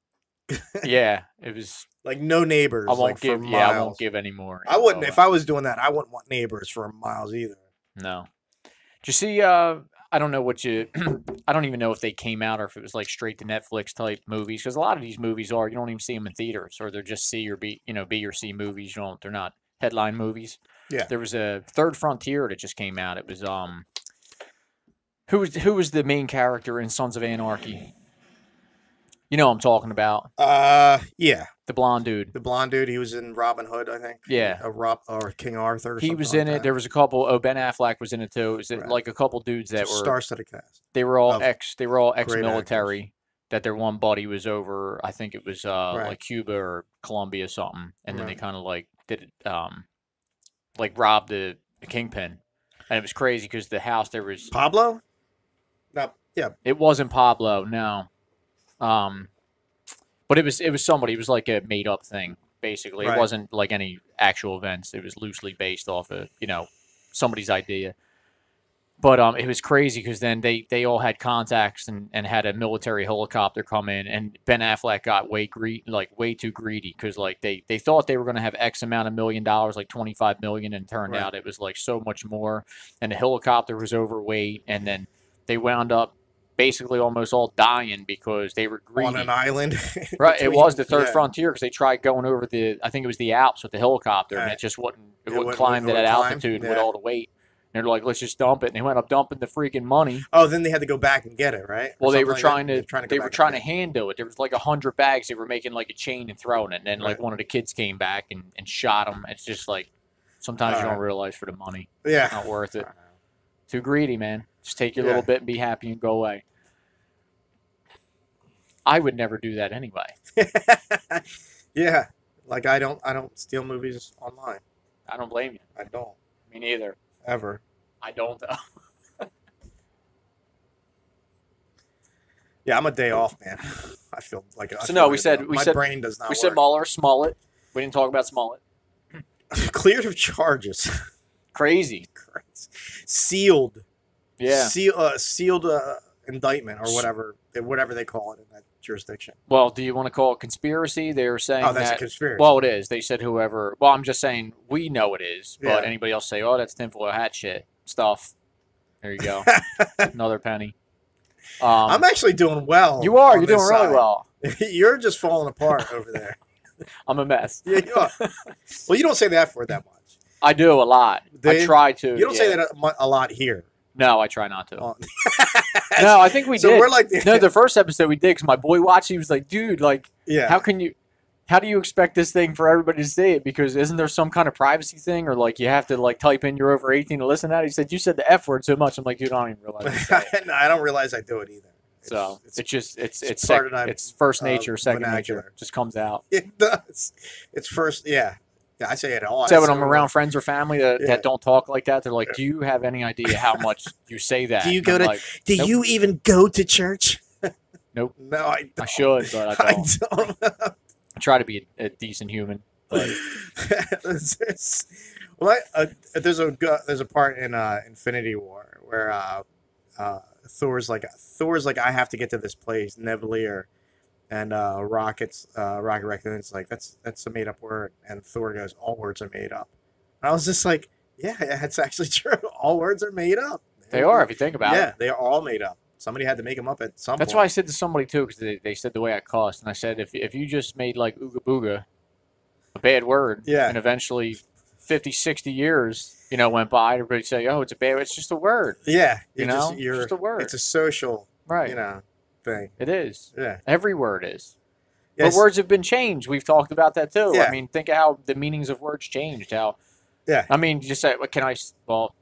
Yeah, it was like no neighbors. I won't give. For Yeah, miles. I won't give any more. I wouldn't if I was doing that. I wouldn't want neighbors for miles either. No. Did you see? I don't know I don't even know if they came out or if it was like straight to Netflix type movies, because a lot of these movies you don't even see them in theaters, or they're just C or B or C movies. They're not headline movies. Yeah. There was a Third Frontier that just came out. It was who was the main character in Sons of Anarchy? You know what I'm talking about. Yeah. The blonde dude. The blonde dude. He was in Robin Hood, I think. Yeah. Or King Arthur. Or he was in it. There was a couple. Ben Affleck was in it too. It was like a couple dudes that were star-studded cast. They were all ex-military. That their one buddy was over. I think it was like Cuba or Colombia something, and then they kind of like did it, like robbed the kingpin, and it was crazy because the house there was Pablo. No. Yeah. It wasn't Pablo. No. But it was somebody. It was like a made up thing, basically. It wasn't like any actual events. It was loosely based off of somebody's idea. But it was crazy because then they all had contacts and had a military helicopter come in, and Ben Affleck got way too greedy because they thought they were going to have X amount of $1 million, like $25 million, and turned out it was like so much more, and the helicopter was overweight, and then they wound up basically almost all dying because they were greedy. On an island. Right. It was the Third Frontier because they tried going over I think it was the Alps with the helicopter, and it just wouldn't climb to that altitude with all the weight. And they're like, let's just dump it. And they went up dumping the freaking money. Oh, then they had to go back and get it, right? Well, they were trying to handle it. There was like 100 bags. They were making like a chain and throwing it. And then like one of the kids came back and shot them. It's just like sometimes you don't realize for the money. Yeah. It's not worth it. Too greedy, man. Just take your little bit and be happy and go away. I would never do that anyway. Yeah. Like I don't steal movies online. I don't blame you. I don't. Me neither. Ever. I don't though. Yeah, I'm a day off, man. I feel like my brain does not. We said Mueller, Smollett. We didn't talk about Smollett. Cleared of charges. Crazy. Sealed. Yeah. Sealed indictment or whatever they call it in that jurisdiction. Well, do you want to call it conspiracy? They were saying that's a conspiracy. Well, it is. They said whoever. Well, I'm just saying we know it is, but anybody else say, oh, that's tinfoil hat shit stuff. There you go. Another penny. I'm actually doing well. You are. You're doing really well. You're just falling apart over there. I'm a mess. Yeah, you are. Well, you don't say that for that much. I do a lot. I try to. You don't say that a lot here. No, I try not to. No, I think we did. We're like the first episode we did because my boy watched. He was like, "Dude, like, how do you expect this thing for everybody to see it? Because isn't there some kind of privacy thing, or like you have to like type in you're over 18 to listen to that?" He said, "You said the F word so much." I'm like, "Dude, I don't even realize." No, I don't realize I do it either. It's first nature, second nature. It just comes out. It does. It's first, yeah. Yeah, I say it all. So I when say I'm it around all. friends or family that, Yeah. that don't talk like that, they're like, "Do you have any idea how much you say that?" Do you And go I'm to? like, Do nope, you even go to church? nope. No, I don't. I should, but I I don't. don't. I try to be a decent human, but Well, there's a part in Infinity War where Thor's like I have to get to this place, Nevelier, and Rocket recommends like that's a made up word, and Thor goes, all words are made up. And I was just like, yeah, that's actually true. All words are made up. they are if you think about it. Yeah, they are all made up. Somebody had to make them up at some That's point. why I said to somebody too, because they said the way I cussed, and I said if you just made like ooga booga a bad word, Yeah. and eventually 50, 60 years, went by, everybody say, oh, it's a bad, it's just a word, Yeah, you're just a word, It's a social, right? thing. It is. Yeah. Every word is. Yes. But words have been changed. We've talked about that too. Yeah. I mean, think of how the meanings of words changed. How, Yeah. I mean, just say, what can I? Well,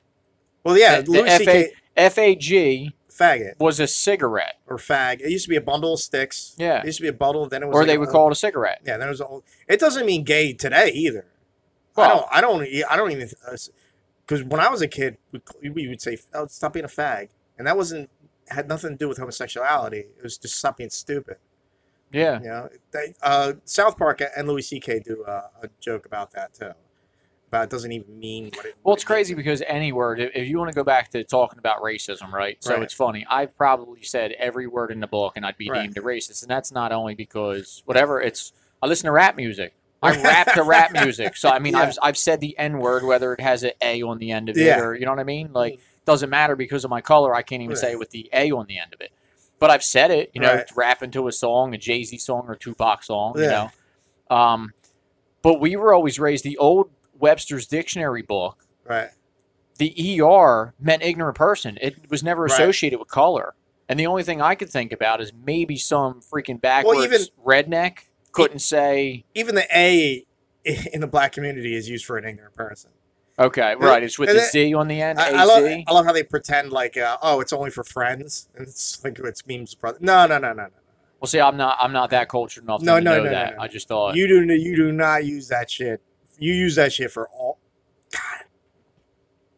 yeah, the Louis C.K. FAG faggot was a cigarette. or fag. It used to be a bundle of sticks. Yeah. It used to be a bundle, and then it was. Or like they would call it a cigarette. Yeah, then it was. It doesn't mean gay today either. Well, I don't even. Because when I was a kid, we would say, "Oh, stop being a fag," and that had nothing to do with homosexuality. It was just stop being stupid. Yeah. South Park and Louis C.K. do a joke about that too. But it doesn't even mean what it. Well, it's crazy because any word, if you want to go back to talking about racism, right? So Right. it's funny. I've probably said every word in the book and I'd be Right. deemed a racist. And that's not only because whatever, I listen to rap music. I rap to rap music. So, I mean, Yeah. I've said the N word, whether it has an A on the end of it Yeah. or, you know what I mean? Like, doesn't matter because of my color. I can't even say Right. it with the A on the end of it. But I've said it, Right. rapping to a song, a Jay-Z song or a Tupac song, Yeah. But we were always raised, the old Webster's Dictionary book, Right. the ER meant ignorant person. It was never Right. associated with color. And the only thing I could think about is maybe some freaking backwards even- redneck couldn't say, Even the A in the black community is used for an ignorant person. okay, right, it's with And the then- Z on the end, I AZ. love how they pretend like, oh, it's only for friends, and it's like it's memes. No. Well, see, I'm not that cultured enough to No, know no, that. no. I just thought, You do not use that shit. You use that shit for all. God,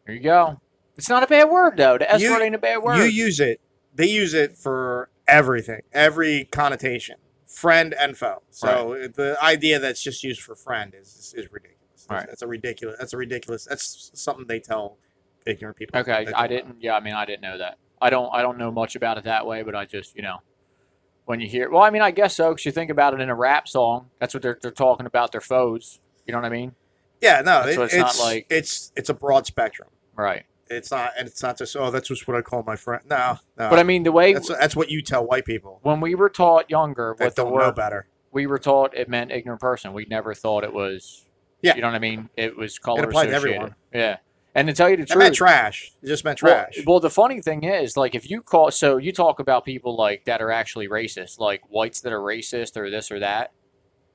here you go. It's not a bad word, though. The S You- word ain't a bad word. you use it. They use it for everything, every connotation, friend and foe. So the idea that's just used for friend is ridiculous. Right. That's a ridiculous. That's something they tell ignorant people. Okay, that I don't didn't. Yeah, I mean, I didn't know that. I don't know much about it that way, but I just, when you hear, well, I mean, I guess so, because you think about it in a rap song. That's what they're talking about, their foes. You know what I mean? Yeah, no, So it's not like- it's a broad spectrum. Right. It's not just that's just what I call my friend. No. But I mean, the way That's what you tell white people when we were taught younger that with the don't know word, better. we were taught it meant ignorant person. We never thought it was. Yeah. You know what I mean? It was color It applied to associated. everyone. Yeah. And to tell you the It truth, meant trash. It just meant trash. Well, the funny thing is, like, if you call, so you talk about people like that are actually racist, like whites that are racist or this or that,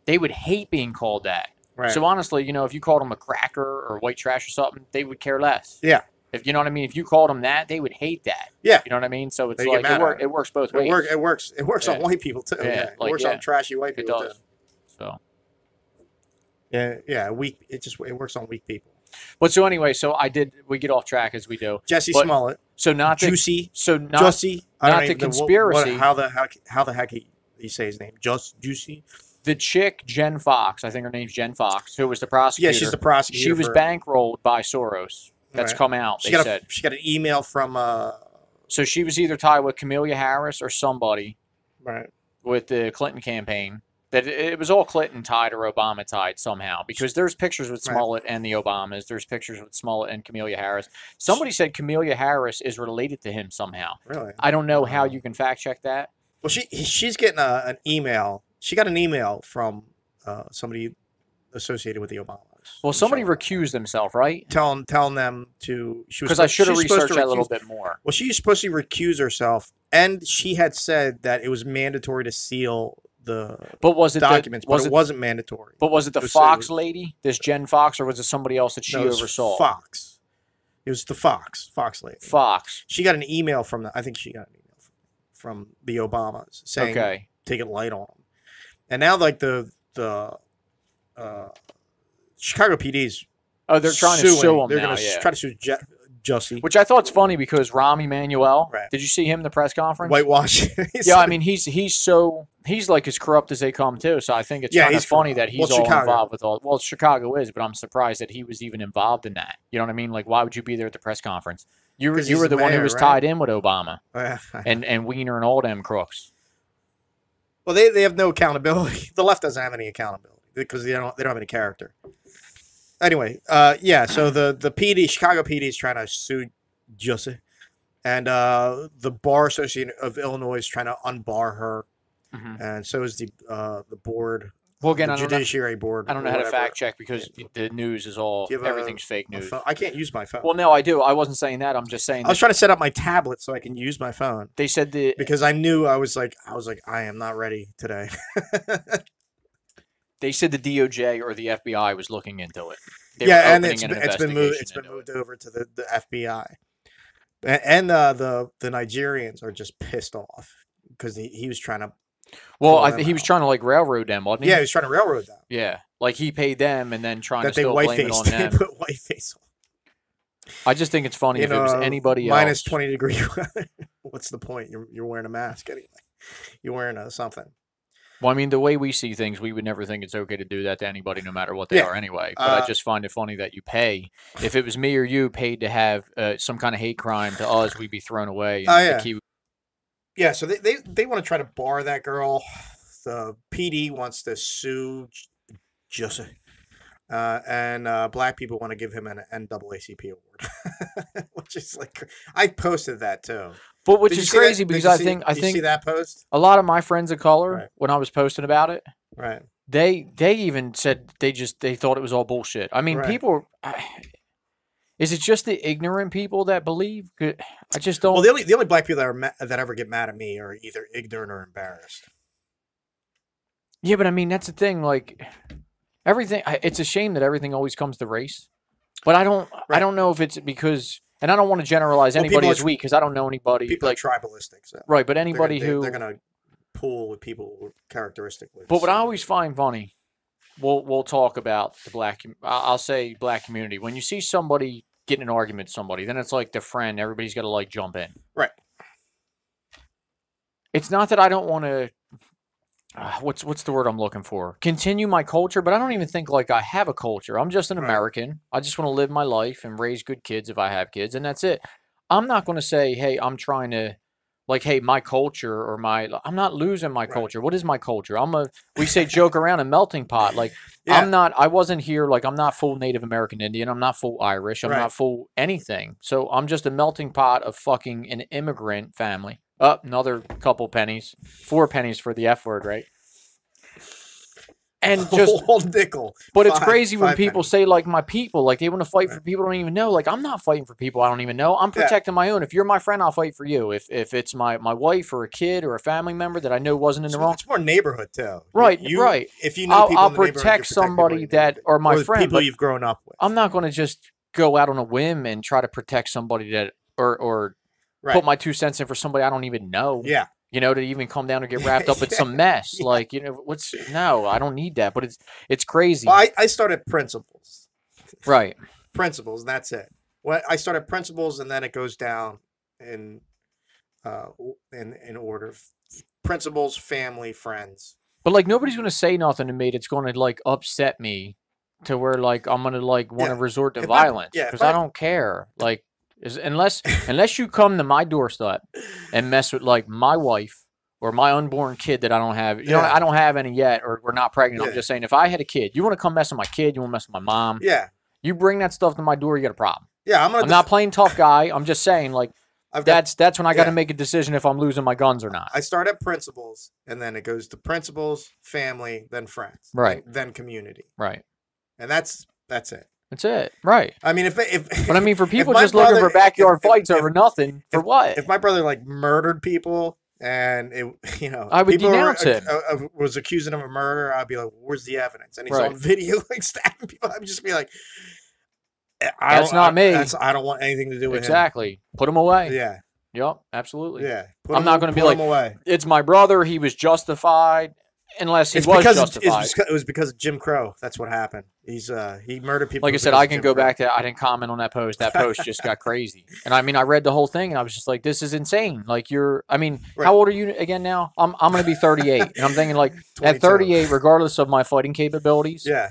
they would hate being called that. Right. So honestly, if you called them a cracker or white trash or something, they would care less. Yeah. If you know what I mean, if you called them that, they would hate that. Yeah. You know what I mean? So it's They get like mad at it works both It ways. works. It works on Yeah. white people too. Yeah, Yeah. It like, works yeah. on trashy white It people does. too. So, Yeah. Weak. It works on weak people. but so anyway, we get off track as we do. Jussie But- Smollett, So not the, Juicy, so not Jussie. I don't not the even know conspiracy. how the heck he say his name? Juicy. the chick Jen Fox. I think her name's Jen Fox, who was the prosecutor. Yeah, she's the prosecutor. She was for- bankrolled by Soros. That's Right. come out. She They got said. she got an email from So she was either tied with Camellia Harris or somebody right. with the Clinton campaign. That it was all Clinton tied or Obama tied somehow, because there's pictures with Right. Smollett and the Obamas. There's pictures with Smollett and Camellia Harris. Somebody said Camellia Harris is related to him somehow. Really? I don't know how you can fact check that. Well, she's getting an email. She got an email from somebody associated with the Obamas. Well, somebody recused themselves, right? telling them to. She was Because I should have she's supposed researched to that a little recuse- bit more. Well, she was supposed to recuse herself, and she had said that it was mandatory to seal the But was it documents, was but it it wasn't mandatory. But was it the It was- Fox lady, this Jen Fox, or was it somebody else that she No, it was oversaw? Fox. It was the Fox lady. Fox. She got an email from I think she got an email from the Obamas saying, Okay. take it light on them. And now, like the Chicago PD's. Oh, they're trying to sue him They're now. going to Yeah. try to sue Jussie. Which I thought's funny because Rahm Emanuel. Right. Did you see him in the press conference? Whitewash. Yeah, I mean he's like as corrupt as they come too. So I think it's kind of funny that he's all involved with all. Well, Chicago is, but I'm surprised that he was even involved in that. You know what I mean? Like, why would you be there at the press conference? You were the one who was tied in with Obama and Weiner and all them crooks. Well, they have no accountability. The left doesn't have any accountability because they don't have any character. Anyway, yeah. So the Chicago PD is trying to sue Jussie, and the Bar Association of Illinois is trying to unbar her, and so is the board. Well, again, the Judiciary Board. I don't know how to fact check because the news is everything's fake news. I can't use my phone. Well, no, I do. I wasn't saying that. I'm just saying. I was trying to set up my tablet so I can use my phone. They said because I knew I was like I am not ready today. They said the DOJ or the FBI was looking into it. And it's been moved over to the FBI, and the Nigerians are just pissed off because he was trying to. Well, he was trying to like railroad them, wasn't he? Yeah, he was trying to railroad them. Yeah, like he paid them and then trying to still blame it on them. They put whiteface on. I just think it's funny if it was anybody minus else. 20 degree weather. What's the point? You're wearing a mask anyway. You're wearing something. Well, I mean, the way we see things, we would never think it's okay to do that to anybody, no matter what they are anyway. But I just find it funny that you pay. If it was me or you paid to have some kind of hate crime to us, we'd be thrown away. Yeah, so they want to try to bar that girl. The PD wants to sue Jussie. And black people want to give him an NAACP award, which is like I posted that too. But which is crazy because I think see that post. A lot of my friends of color when I was posting about it, they even said they thought it was all bullshit. I mean, people. Is it just the ignorant people that believe? I just don't. Well, the only black people that ever get mad at me are either ignorant or embarrassed. Yeah, but I mean that's the thing. Like. Everything. It's a shame that everything always comes to race, but I don't know if it's because, and I don't want to generalize anybody as weak because I don't know anybody. People like tribalistic, so. Right? But anybody they're gonna pool with people with characteristically. But what I always find funny, we'll talk about the black. I'll say black community. When you see somebody getting an argument with somebody, then it's like the friend. Everybody's got to like jump in. Right. It's not that I don't want to. What's the word I'm looking for? Continue my culture, but I don't even think like I have a culture. I'm just an American. I just want to live my life and raise good kids if I have kids, and that's it. I'm not going to say, hey, I'm trying to, like, hey, my culture or I'm not losing my culture. What is my culture? We say joke around a melting pot. Like, I wasn't here, like, I'm not full Native American Indian. I'm not full Irish. I'm not full anything. So I'm just a melting pot of fucking an immigrant family. Another couple pennies. 4 pennies for the F word, right? And just whole nickel. But it's crazy when people say like my people, like they want to fight for people I don't even know. Like I'm not fighting for people I don't even know. I'm protecting my own. If you're my friend, I'll fight for you. If it's my wife or a kid or a family member that I know wasn't in the wrong. It's more neighborhood too. Right, right. If you know people I'll protect somebody that or my friend. People you've grown up with. I'm not going to just go out on a whim and try to protect somebody that or put my 2 cents in for somebody I don't even know. Yeah. You know, to even come down and get wrapped up in some mess. Like, you know, no, I don't need that. But it's crazy. Well, I started principles. Right. Principles, and that's it. Well, I started principles, and then it goes down in order. Principles, family, friends. But, like, nobody's going to say nothing to me that's going to, like, upset me to where, like, I'm going to, like, want to resort to violence. Because I don't care. Like, unless you come to my doorstep and mess with like my wife or my unborn kid that I don't have, you know, I don't have any yet, or we're not pregnant. I'm just saying, if I had a kid, you want to come mess with my kid, you want to mess with my mom. Yeah. You bring that stuff to my door, you got a problem. Yeah, I'm not playing tough guy. I'm just saying, like, that's when I got to make a decision if I'm losing my guns or not. I start at principles, and then it goes to principles, family, then friends, right, then community, right, and that's it. That's it, right? I mean, but I mean, for people just looking for backyard fights over nothing, for what? If my brother like murdered people and I would denounce him. Was accusing him of murder, I'd be like, "Where's the evidence?" And he's on video like stabbing people. I'd just be like, "That's not me. I don't want anything to do with him." Exactly. Put him away. Yeah. Yep. Absolutely. Yeah. I'm not going to be like, "It's my brother. He was justified." Unless he was justified. It was because of Jim Crow. That's what happened. he murdered people. Like I said, I can go back to. I didn't comment on that post. That post just got crazy. And I mean, I read the whole thing, and I was just like, "This is insane." Like you're. I mean, how old are you again now? I'm going to be 38, and I'm thinking like at 38, regardless of my fighting capabilities, yeah,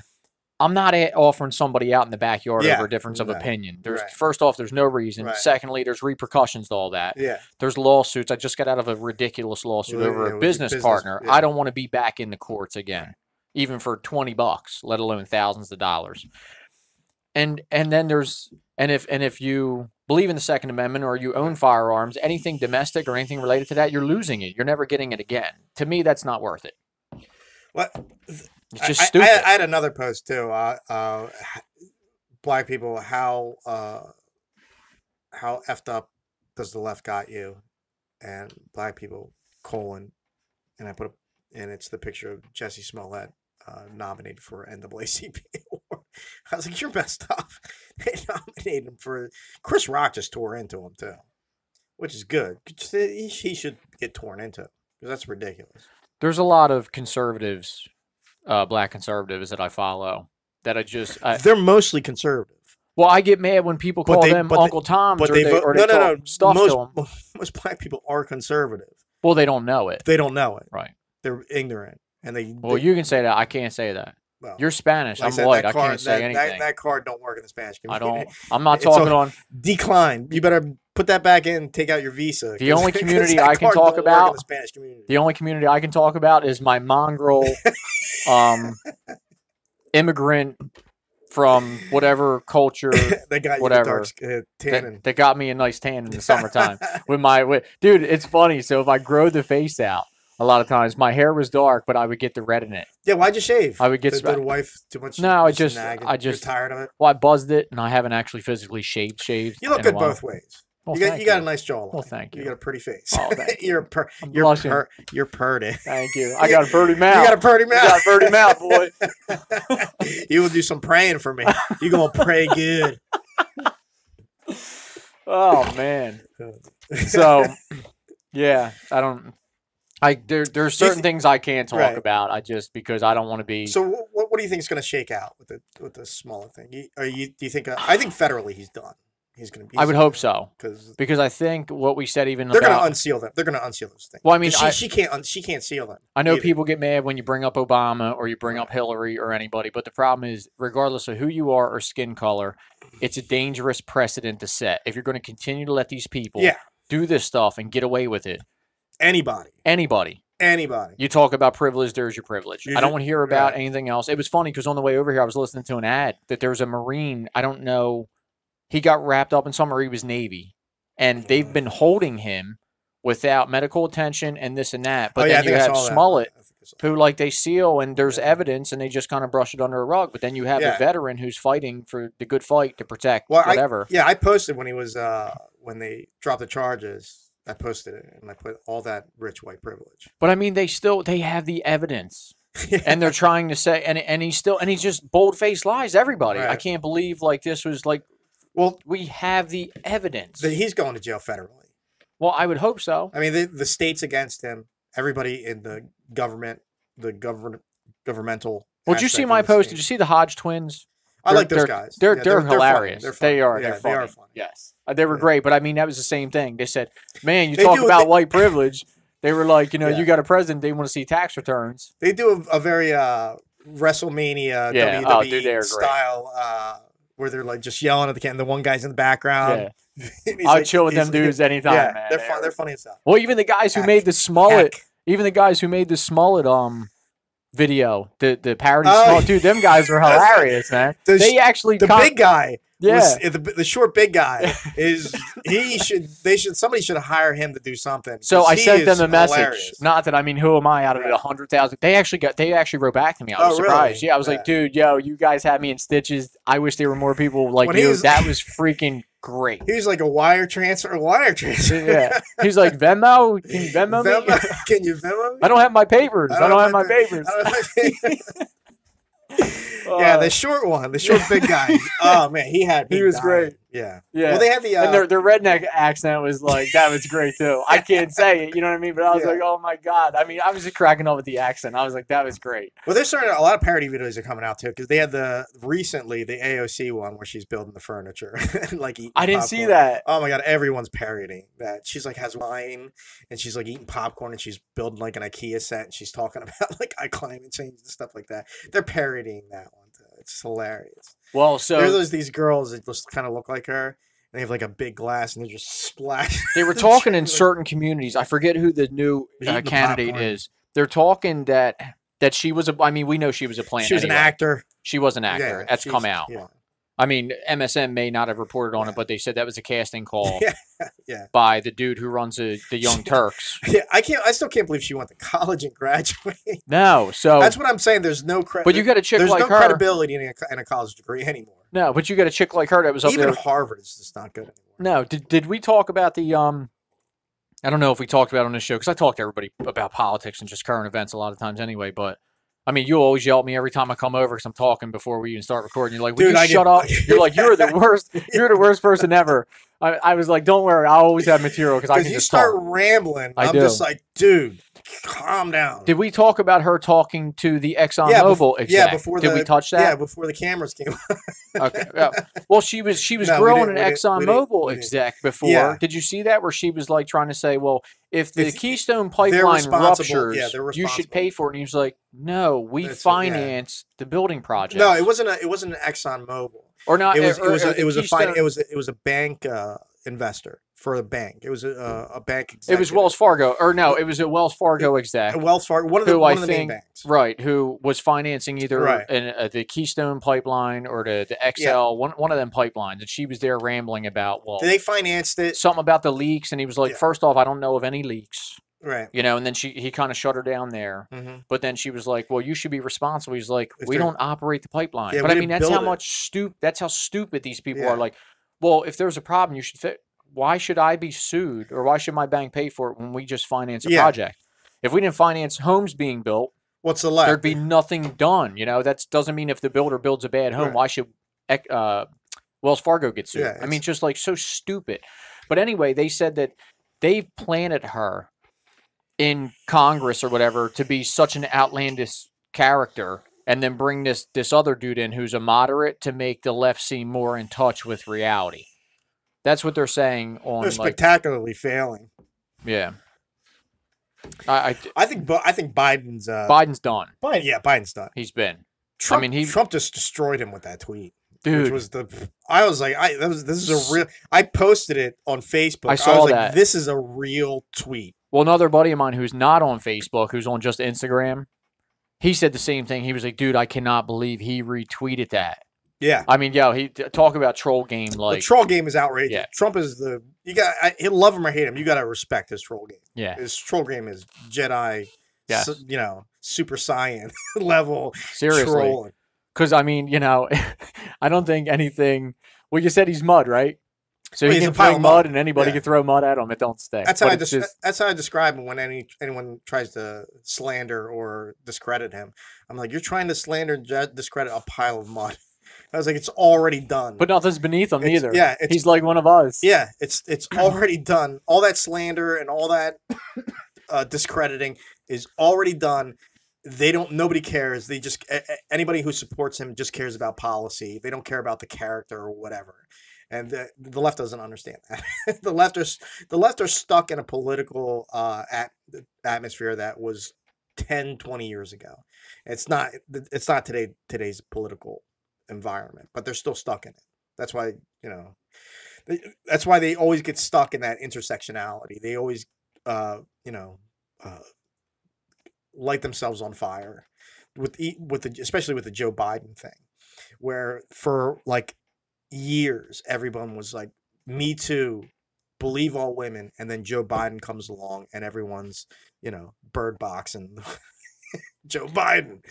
I'm not offering somebody out in the backyard over a difference of opinion. There's first off, there's no reason. Secondly, there's repercussions to all that. Yeah, there's lawsuits. I just got out of a ridiculous lawsuit over a business partner. Yeah. I don't want to be back in the courts again. Even for $20, let alone thousands of dollars. And then there's if you believe in the Second Amendment or you own firearms, anything domestic or anything related to that, you're losing it. You're never getting it again. To me, that's not worth it. What? It's just stupid. I had another post too. Black people, how effed up does the left got you? And black people, : and I put and it's the picture of Jussie Smollett. Nominated for NAACP award. I was like, you're messed up. They nominated him for. Chris Rock just tore into him too, which is good. He should get torn into because that's ridiculous. There's a lot of conservatives, black conservatives that I follow that they're mostly conservative. Well, I get mad when people call them Uncle Toms or they stuff to them. Most black people are conservative. Well, they don't know it. They don't know it. Right. They're ignorant. Well, you can say that. I can't say that. Well, you're Spanish. Like I'm white. I can't say anything. That card don't work in the Spanish community. I'm not talking on decline. You better put that back in. Take out your visa. The only community I can talk about. The Spanish community. The only community I can talk about is my mongrel, immigrant from whatever culture. They got whatever. You tanning. They got me a nice tan in the summertime. Dude, it's funny. So if I grow the face out. A lot of times, my hair was dark, but I would get the red in it. Yeah, why'd you shave? I would get did the wife too much. No, I just you're tired of it. Well, I buzzed it, and I haven't actually physically shaved. You look good both ways. Well, you got a nice jawline. Well, thank you. You got a pretty face. Oh, thank you. You're purty. Thank you. I got a purty mouth. You got a purty mouth. You got a purty mouth, boy. You will do some praying for me. You gonna pray good. Oh man. So, yeah, I don't. There's certain things I can't talk about. Because I don't want to be. So what do you think is going to shake out with the smaller thing? Do you think? I think federally he's done. He's going to be. I would hope so. Because I think what we said they're going to unseal them. They're going to unseal those things. Well, I mean, she can't seal them. I know people get mad when you bring up Obama or you bring up Hillary or anybody, but the problem is, regardless of who you are or skin color, it's a dangerous precedent to set. If you're going to continue to let these people do this stuff and get away with it. Anybody. You talk about privilege, there's your privilege. I don't want to hear about anything else. It was funny because on the way over here, I was listening to an ad that there was a Marine. I don't know. He got wrapped up in somewhere. He was Navy. And they've been holding him without medical attention and this and that. But then you have Smollett, who like they seal and there's evidence and they just kind of brush it under a rug. But then you have a veteran who's fighting for the good fight to protect whatever. I posted when he was when they dropped the charges. I posted it and I put all that rich white privilege. But I mean, they have the evidence, and they're trying to say, and he's just bold-faced lies to everybody. Right. I can't believe like this was like, well, we have the evidence. He's going to jail federally. Well, I would hope so. I mean, the state's against him. Everybody in the government, governmental. Well, did you see my post? Did you see the Hodge twins? I like those guys. They're hilarious. They're funny. They are. Yeah, They are funny. Yes. They were great, but I mean, that was the same thing. They said, man, you talk about white privilege. They were like, you got a president, they want to see tax returns. They do a very WrestleMania WWE style where they're like just yelling at the camera. The one guy's in the background. Yeah. I'll chill with them dudes anytime, man. They're funny as hell. Well, even the guys who made the Smollett, video, the parody Smollett, dude, them guys were hilarious, man. They actually big guy. Yeah, the short big guy somebody should hire him to do something. So I sent them a message. Hilarious. Not that who am I out of 100,000? They actually wrote back to me. I was surprised. Really? Yeah, I was like, dude, you guys had me in stitches. I wish there were more people like you. That was freaking great. He was like a wire transfer. Yeah, he's like Venmo. Can you Venmo me? Can you Venmo me? I don't have my papers. I don't have my papers. Yeah, the short one, the short big guy. Oh man, he was dying. great. Yeah. Yeah. Well, they had the and their redneck accent was like, that was great too. I can't say it, you know what I mean? But I was like, oh my God. I mean, I was just cracking up with the accent. I was like, that was great. Well, there's starting a lot of parody videos are coming out too, because they had recently the AOC one where she's building the furniture and like eating. I didn't see that. Oh my God, everyone's parodying that. She's like has wine and she's like eating popcorn and she's building like an IKEA set and she's talking about like climate change and stuff like that. They're parodying that one too. It's hilarious. Well, so there's these girls that just kind of look like her. They have like a big glass and they just splash. They were talking in certain communities. I forget who the new candidate is. They're talking that she was I mean, we know she was a plant. She was an actor. She was an actor. That's come out. Yeah. I mean, MSN may not have reported on it, but they said that was a casting call by the dude who runs the Young Turks. Yeah, I still can't believe she went to college and graduated. No, so that's what I'm saying. There's no credit. But you got a chick like her. There's no credibility in a college degree anymore. No, but you got a chick like her that was up even there. Harvard is just not good anymore. No, did we talk about the I don't know if we talked about it on this show because I talk to everybody about politics and just current events a lot of times anyway, but I mean, you always yell at me every time I come over because I'm talking before we even start recording. You're like, "Will you shut up?" You're like, "You're the worst. You're the worst person ever." I was like, "Don't worry, I'll always have material because I can just start rambling." I'm just like, "Dude, calm down." Did we talk about her talking to the ExxonMobil exec? Yeah, before did we touch that? Yeah, before the cameras came. Okay. Yeah. Well, she was growing an ExxonMobil exec before. Yeah. Did you see that where she was like trying to say, "Well, if the Keystone Pipeline ruptures, you should pay for it." And he was like, "No, we finance the building project." No, it wasn't an ExxonMobil. Or not? It was a bank investor for a bank. It was a bank executive. It was Wells Fargo, or no, it was a Wells Fargo exec. Wells Fargo, one of the main banks, right? Who was financing either the Keystone Pipeline or the XL, one of them pipelines, and she was there rambling about they financed it, something about the leaks, and he was like, first off, I don't know of any leaks. Right. You know, and then he kind of shut her down there. Mm-hmm. But then she was like, well, you should be responsible. He's like, we don't operate the pipeline. Yeah, but I mean, that's how stupid these people are. Like, well, if there's a problem, you should fit. Why should I be sued or why should my bank pay for it when we just finance a project? If we didn't finance homes being built, what's the left? There'd be nothing done. You know, that doesn't mean if the builder builds a bad home, why should Wells Fargo get sued? I mean, just like so stupid. But anyway, they said that they've planted her in Congress or whatever to be such an outlandish character and then bring this other dude in who's a moderate to make the left seem more in touch with reality. That's what they're saying on. They're spectacularly failing. Yeah. I think Biden's done. Biden's done. He's been. Trump, Trump just destroyed him with that tweet. Dude, which was I was like, this is a real. I posted it on Facebook. I saw was that. Like, this is a real tweet. Well, another buddy of mine who's not on Facebook, who's on just Instagram, he said the same thing. He was like, dude, I cannot believe he retweeted that. Yeah. I mean, he talk about troll game. Like the troll game is outrageous. Yeah. Trump is he'll love him or hate him. You got to respect his troll game. Yeah. His troll game is Jedi, super saiyan level. Seriously. Because, I mean, I don't think anything. Well, you said he's mud, right? So he can throw mud, and anybody can throw mud at him. It don't stay. That's how I describe him when anyone tries to slander or discredit him. I'm like, you're trying to slander and discredit a pile of mud. I was like, it's already done. But nothing's beneath him either. Yeah, he's like one of us. Yeah, it's already done. All that slander and all that discrediting is already done. Nobody cares. They just anybody who supports him just cares about policy. They don't care about the character or whatever. And the left doesn't understand that. the left are stuck in a political atmosphere that was 10, 20 years ago. It's not today's political environment, but they're still stuck in it. That's why, that's why they always get stuck in that intersectionality. They always, light themselves on fire especially with the Joe Biden thing, where for like years everyone was like, me too, believe all women, and then Joe Biden comes along and everyone's bird boxing Joe Biden.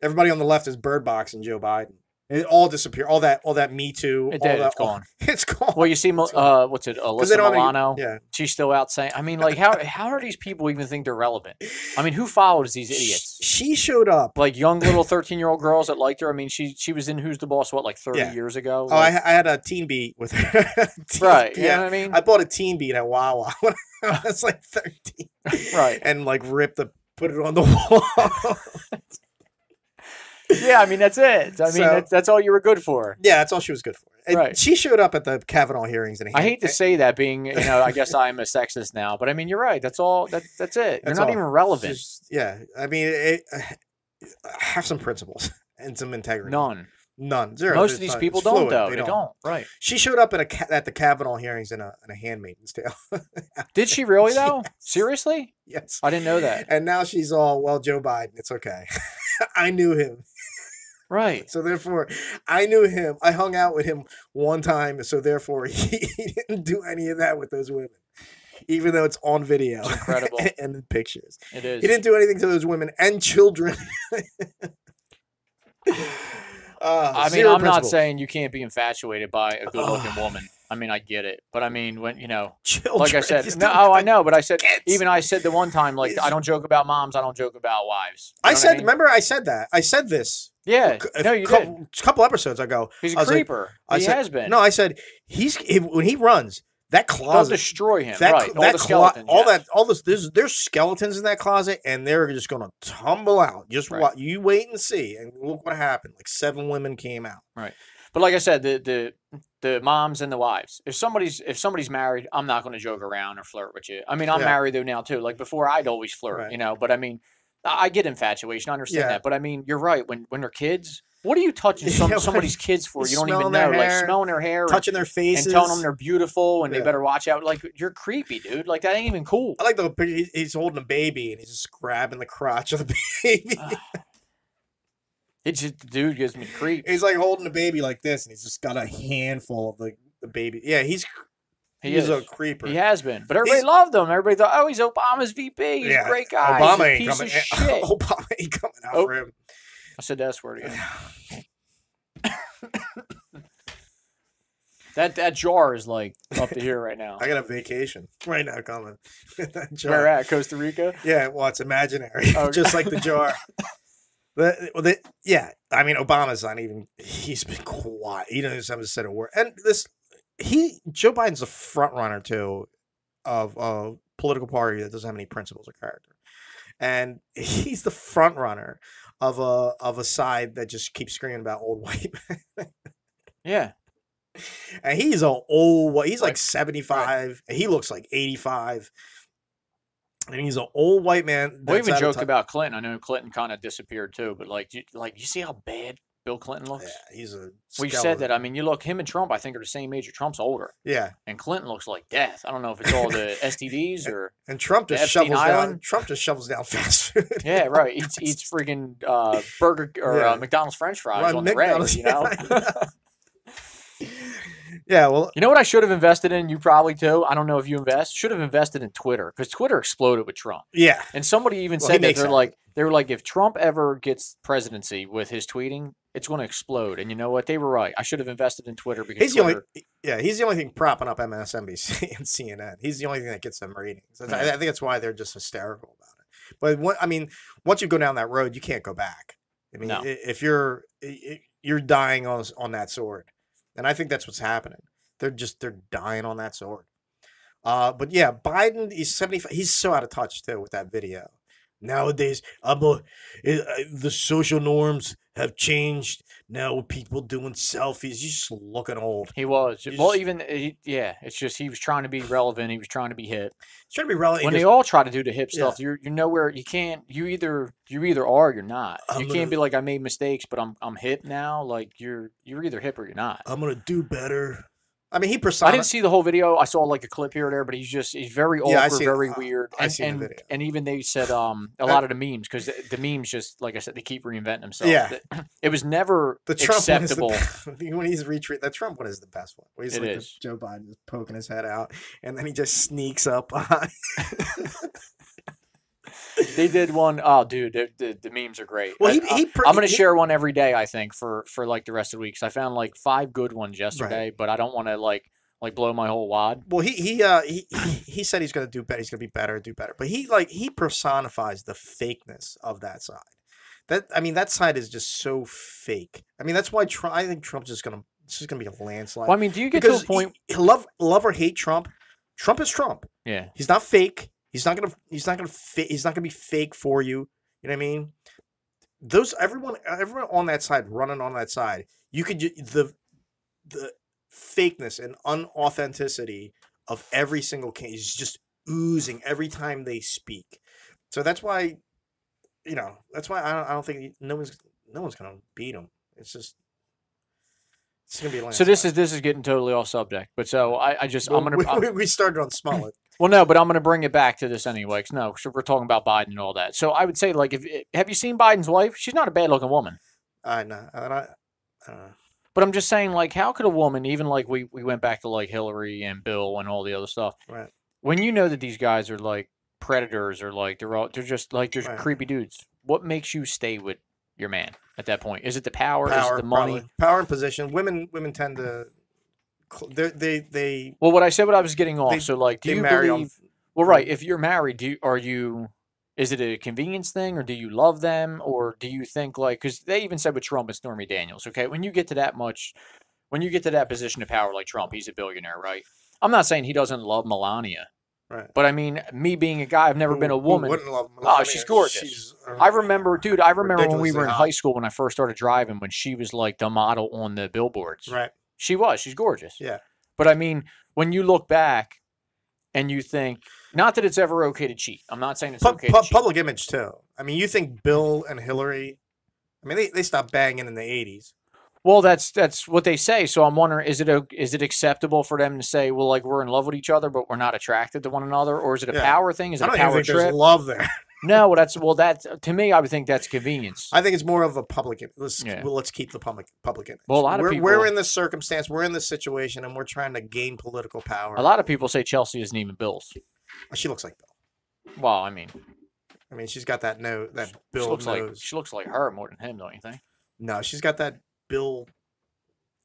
Everybody on the left is bird boxing Joe Biden. It all disappeared. All that Me Too. It all did. That, It's gone. It's gone. Well, you see, what's it? Alyssa Milano. Yeah. She's still out saying. I mean, like, how are these people even think they're relevant? I mean, who follows these idiots? She showed up. Like young little 13-year-old girls that liked her. I mean, she was in Who's the Boss? What, like 30 years ago? Oh, like, I had a teen beat with her. Right. You know what I mean? I bought a teen beat at Wawa when I was like 13. Right. And like put it on the wall. Yeah, I mean, that's it. I mean, that's all you were good for. Yeah, that's all she was good for. And right. She showed up at the Kavanaugh hearings. And I hate to say that, being, I guess I'm a sexist now, but I mean, you're right. That's all. That's it. You're not even relevant. I mean, have some principles and some integrity. None. Zero. Most of these people don't, though. They don't. Right. She showed up at the Kavanaugh hearings in a Handmaid's Tale. Did she really, though? Yes. Seriously? Yes. I didn't know that. And now she's all, well, Joe Biden, it's okay. I knew him. Right. So therefore, I knew him. I hung out with him one time. So therefore, he didn't do any of that with those women, even though it's on video. It's incredible. And the pictures. It is. He didn't do anything to those women and children. I mean, I'm not saying you can't be infatuated by a good-looking woman. I mean, I get it, but I mean, when children, like I said, I know, but I said, even I said the one time, like, I don't joke about moms, I don't joke about wives. I said, remember, I said that. I said this. Yeah, no, you did. A couple episodes ago. He's a creeper. He has been. No, I said when he runs. That closet, they'll destroy him. Right, all the skeletons. There's skeletons in that closet, and they're just gonna tumble out. Just you wait and see, and look what happened. Like 7 women came out. Right, but like I said, the moms and the wives. If somebody's married, I'm not going to joke around or flirt with you. I mean, I'm married though now too. Like before, I'd always flirt, But I mean, I get infatuation. I understand that, but I mean, you're right. When they're kids. What are you touching somebody's kids for? You don't even know. Like smelling their hair, touching their faces, and telling them they're beautiful and they better watch out. Like, you're creepy, dude. Like, that ain't even cool. I like the picture. He's holding a baby and he's just grabbing the crotch of the baby. It's just, the dude gives me creep. He's like holding the baby like this, and he's just got a handful of the baby. Yeah, he's a creeper. He has been, but everybody loved him. Everybody thought, oh, he's Obama's VP. He's a great guy. Obama ain't piece coming. Of shit. Obama ain't coming out for him. I said that S word again. That jar is like up to here right now. I got a vacation right now coming. Where at? Costa Rica? Yeah, well, it's imaginary, just like the jar. I mean, Obama's not even. He's been quiet. He doesn't said a word. And Joe Biden's a front runner too of a political party that doesn't have any principles or character, and he's the front runner of a side that just keeps screaming about old white men. Yeah. And he's he's like 75. And he looks like 85. And he's an old white man. We even joked about Clinton. I know Clinton kind of disappeared too, but you see how bad Bill Clinton looks? Yeah, he's a skeleton. We've said that. I mean, you look, him and Trump, I think, are the same age. Trump's older. Yeah. And Clinton looks like death. I don't know if it's all the STDs or and Trump just shovels down fast food. Yeah, right. Eats freaking burger or McDonald's French fries on the reg, Yeah, well, you know what I should have invested in? You probably too. I don't know if you should have invested in Twitter, because Twitter exploded with Trump. Yeah, and somebody even said that they were like, if Trump ever gets presidency with his tweeting, it's going to explode. And you know what? They were right. I should have invested in Twitter because he's the only thing propping up MSNBC and CNN. He's the only thing that gets them ratings. I think that's why they're just hysterical about it. But once you go down that road, you can't go back. I mean, if you're dying on that sword. And I think that's what's happening. They're dying on that sword. But yeah, Biden, he's 75. He's so out of touch too with that video. Nowadays, the social norms have changed. Now with people doing selfies, he's just looking old. He was. It's just he was trying to be relevant. He was trying to be hip. He's trying to be relevant. When they all try to do the hip stuff, you're nowhere. You can't. You either are or you're not. You can't be like, I made mistakes, but I'm hip now. Like you're either hip or you're not. I'm gonna do better. I mean, I didn't see the whole video. I saw like a clip here or there, but he's very awkward, very weird. And the video. And even they said a lot of the memes, because the memes just, like I said, they keep reinventing themselves. Yeah. It was never acceptable. When he's retreat, the Trump one is the best one. Where he's Joe Biden just poking his head out, and then he just sneaks up behind. They did one. Oh, dude, the memes are great. Well, I'm gonna share one every day. I think for like the rest of the week. 'Cause I found like 5 good ones yesterday, but I don't want to like blow my whole wad. Well, he said he's gonna do better. He's gonna be better, do better. But he personifies the fakeness of that side. That side is just so fake. I mean, that's why I think Trump's just gonna be a landslide. Well, I mean, do you get to a point? Love or hate Trump. Trump is Trump. Yeah, he's not fake. He's not gonna be fake for you. You know what I mean? Everyone on that side, running on that side, you could the fakeness and unauthenticity of every single case is just oozing every time they speak. So that's why, I don't think no one's gonna beat him. It's gonna be a landslide. So this is getting totally off subject, but so we started on Smollett. Well, no, but I'm going to bring it back to this anyway. No, so we're talking about Biden and all that. So I would say, like, have you seen Biden's wife? She's not a bad-looking woman. I know. But I'm just saying, like, how could a woman, even like we went back to like Hillary and Bill and all the other stuff, right? When you know that these guys are like predators or like they're just like they're creepy dudes, what makes you stay with your man at that point? Is it the power? Is it the money? Probably. Power and position. Women tend to. They well, what I said, what I was getting off. So, like, do you believe? Well, right. If you're married, is it a convenience thing, or do you love them, or do you think like? Because they even said with Trump and Stormy Daniels. Okay, when you get to that position of power, like Trump, he's a billionaire, right? I'm not saying he doesn't love Melania, right? But I mean, me being a guy, I've never been a woman. Who wouldn't love Melania? Oh, she's gorgeous. I remember when we were in high school when I first started driving, when she was like the model on the billboards. Right. She's gorgeous. Yeah. But I mean, when you look back and you think, not that it's ever okay to cheat. I'm not saying it's okay to cheat. Public image, too. I mean, you think Bill and Hillary, I mean, they stopped banging in the 80s. Well, that's what they say. So I'm wondering, is it acceptable for them to say, well, like, we're in love with each other, but we're not attracted to one another? Or is it a power thing? Is it a power trip? I don't think there's love there. No, to me, I would think that's convenience. I think it's more of a public. Let's keep the public image. Well, a lot of people, we're in this circumstance, we're in this situation, and we're trying to gain political power. A lot of people say Chelsea isn't even Bill's. She looks like Bill. Well, I mean, she's got that Bill nose. She looks like her more than him, don't you think? No, she's got that Bill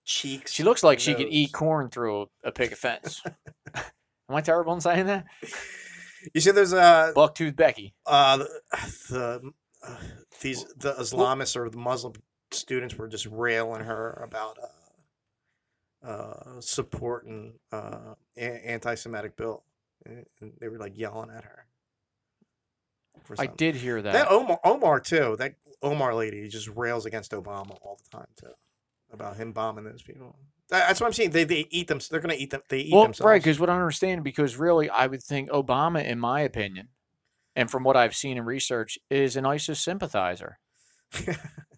cheeks. She looks like she could eat corn through a picket fence. Am I terrible in saying that? You see, there's a Bucktooth Becky. The Islamists or the Muslim students were just railing her about supporting anti-Semitic bill, and they were like yelling at her. I did hear that. That Omar too. That Omar lady just rails against Obama all the time too, about him bombing those people. That's what I'm saying. They eat them. They're going to eat them. They eat themselves. Right, because what I understand, because really, I would think Obama, in my opinion, and from what I've seen in research, is an ISIS sympathizer.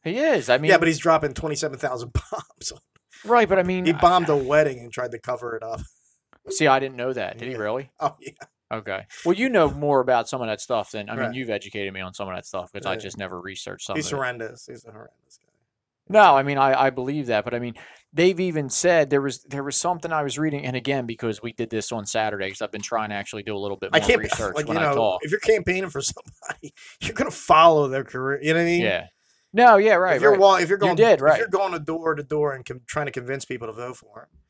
He is. I mean, yeah, but he's dropping 27,000 bombs. Right, but I mean, he bombed a wedding and tried to cover it up. See, I didn't know that. Did he really? Oh yeah. Okay. Well, you know more about some of that stuff than mean, you've educated me on some of that stuff because I just never researched some of it. He's horrendous. He's a horrendous guy. No, I mean, I believe that, but I mean, they've even said there was something I was reading, and again, because we did this on Saturday, because I've been trying to actually do a little bit more research when I talk. If you're campaigning for somebody, you're going to follow their career. You know what I mean? Yeah. No, yeah, right. If you're going to door to door and trying to convince people to vote for him,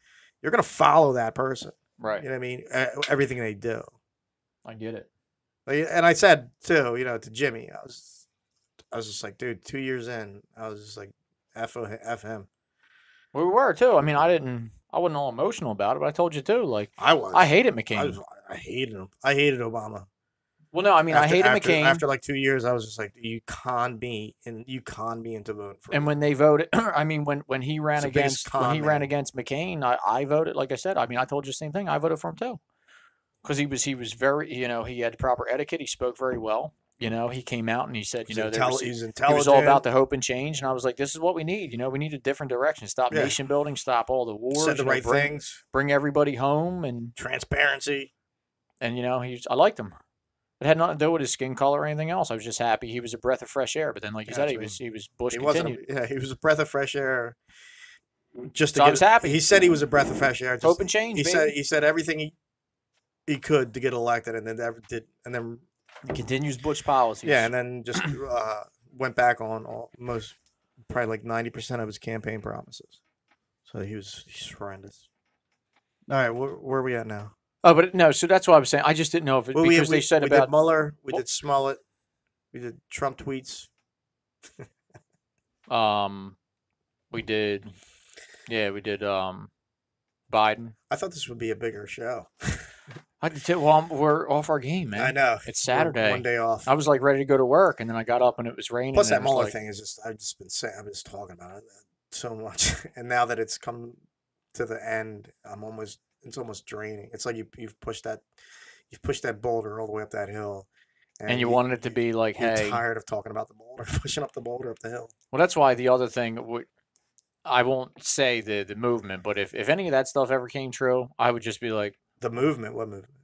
you're going to follow that person. Right. You know what I mean? Everything they do. I get it. And I said too, to Jimmy, I was just like, dude, 2 years in, I was just like, F him. We were too. I mean, I wasn't all emotional about it, but I told you too. Like I was. I hated McCain. I hated him. I hated Obama. Well, no, I mean, I hated McCain. After like 2 years, I was just like, you con me into voting for him. And when they voted, I mean, when he ran against McCain, I voted. Like I said, I mean, I told you the same thing. I voted for him too, because he was very, he had proper etiquette. He spoke very well. He came out and he said, he's intelligent. He was all about the hope and change. And I was like, this is what we need. We need a different direction. Stop nation building. Stop all the wars. Said the right things. Bring everybody home and transparency. And I liked him. It had nothing to do with his skin color or anything else. I was just happy he was a breath of fresh air. But then, like you said, he was Bush continued. He was a breath of fresh air. I was happy. He said he was a breath of fresh air. Hope and change. He said everything he could to get elected, and then never did, and then Continues Bush policies. Yeah, and then just went back on probably like 90% of his campaign promises. So he's horrendous. All right, where are we at now? Oh, but no. So that's what I was saying. I just didn't know if it because they said we about did Mueller, we did Smollett, we did Trump tweets. We did, we did Biden. I thought this would be a bigger show. I did too. Well, we're off our game, man. I know. It's Saturday. One day off. I was like ready to go to work, and then I got up and it was raining. Plus, that Mueller thing is just, I've just been saying, I'm just talking about it so much. And now that it's come to the end, it's almost draining. It's like you've pushed that boulder all the way up that hill. And you wanted it to be like, you're hey. tired of talking about the boulder, pushing up the boulder up the hill. Well, that's why the other thing, I won't say the movement, but if any of that stuff ever came true, I would just be like. The movement? What movement?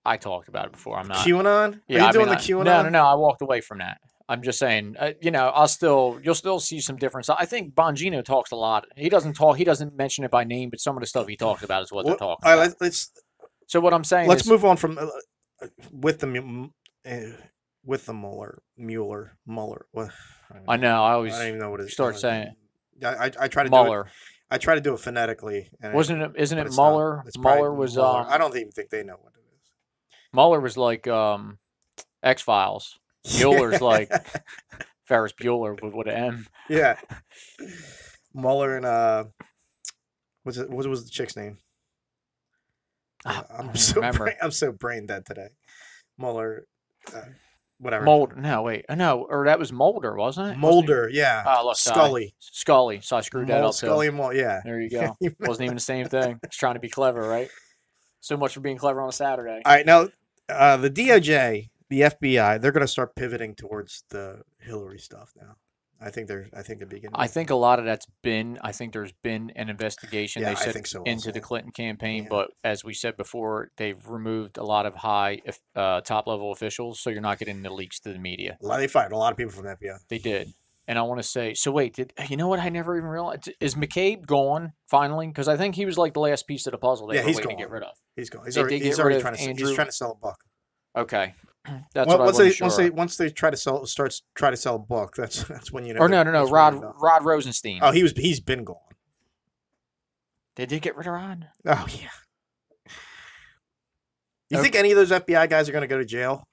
I talked about it before. I'm not. QAnon? Yeah, Are you doing the QAnon? No. I walked away from that. I'm just saying, you'll still see some difference. I think Bongino talks a lot. He doesn't mention it by name, but some of the stuff he talks about is what they're talking about. All right, so what I'm saying let's move on from with the Mueller. What? I know. I don't even know what it is. Start saying. I try to Mueller. do it. I try to do it phonetically. Isn't it Mueller? Mueller was. Mueller. I don't even think they know what it is. Mueller was like X-Files. Mueller's like Ferris Bueller with an M. Yeah. Mueller and what was the chick's name? I'm so brain dead today. Mueller, whatever. Mulder. No, wait. No, or that was Mulder, wasn't it? Mulder, yeah. Oh, look, Scully. Scully. So I screwed that up. Scully and Mulder, yeah. There you go. Wasn't even the same thing. Just trying to be clever, right? So much for being clever on a Saturday. All right, now the DOJ, the FBI, they're going to start pivoting towards the Hillary stuff now. I think they're beginning. I think a lot of that's been. I think there's been an investigation. Yeah, they said I think so into also. the Clinton campaign, Yeah. but as we said before, they've removed a lot of high top level officials, so you're not getting the leaks to the media. They fired a lot of people from the FBI. They did, and I want to say. So wait, you know what? I never even realized. Is McCabe gone finally? Because I think he was like the last piece of the puzzle. They were waiting to get rid of. He's gone. He's already trying to sell a book. Okay. That's what I wasn't sure. Once they try to sell a book, that's when you know. Or no. Rod Rosenstein. Oh, he's been gone. They did get rid of Rod. Oh yeah. You think any of those FBI guys are going to go to jail?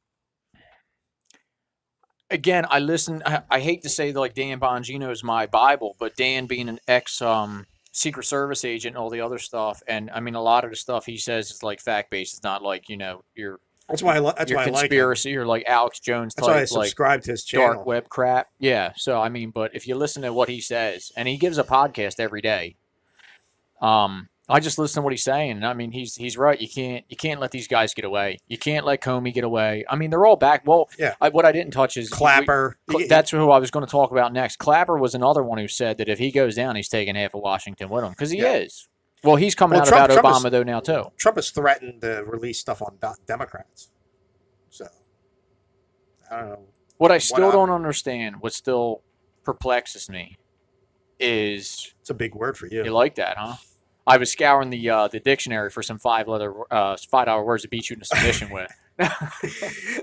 Again, I listen. I hate to say like Dan Bongino is my Bible, but Dan being an ex Secret Service agent and all the other stuff, and I mean a lot of the stuff he says is like fact based. It's not like your That's why I like conspiracy or like Alex Jones type. That's why I subscribe to his channel. Dark web crap. Yeah. So I mean, but if you listen to what he says, and he gives a podcast every day, I just listen to what he's saying, and I mean he's right. You can't let these guys get away. You can't let Comey get away. I mean they're all back. Well, yeah. What I didn't touch is Clapper. That's who I was going to talk about next. Clapper was another one who said that if he goes down, he's taking half of Washington with him because he is. Well, he's coming out about Obama though now too. Trump has threatened to release stuff on Democrats. So I don't know. What I still don't understand, what still perplexes me, is it's a big word for you. You like that, huh? I was scouring the dictionary for some $5 words to beat you into submission with.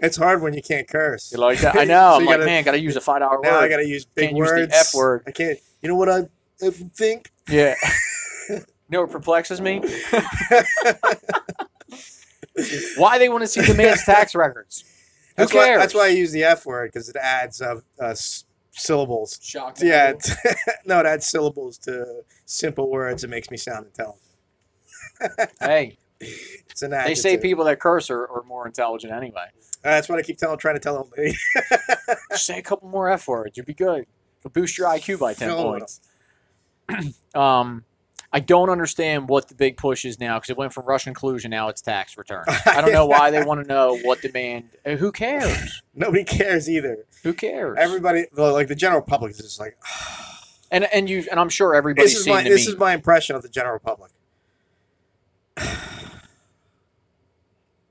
It's hard when you can't curse. You like that? I know. So I'm got to use a $5 word. Now I got to use big words. Use the F word. I can't. You know what I think? Yeah. You know what perplexes me? Why they want to see the man's tax records? Who cares? That's why I use the F word, because it adds syllables. Shock. Yeah. No, it adds syllables to simple words. It makes me sound intelligent. Hey. It's an adjective. They say people that curse are more intelligent anyway. That's what I keep trying to tell them. Just say a couple more F words. You'll be good. It'll boost your IQ by 10 points. I don't understand what the big push is now, because it went from Russian collusion, now it's tax return. I don't know why they want to know what demand. Who cares? Nobody cares either. Who cares? Everybody, like the general public, is just like. and I'm sure everybody's seen the meme. This is my impression of the general public.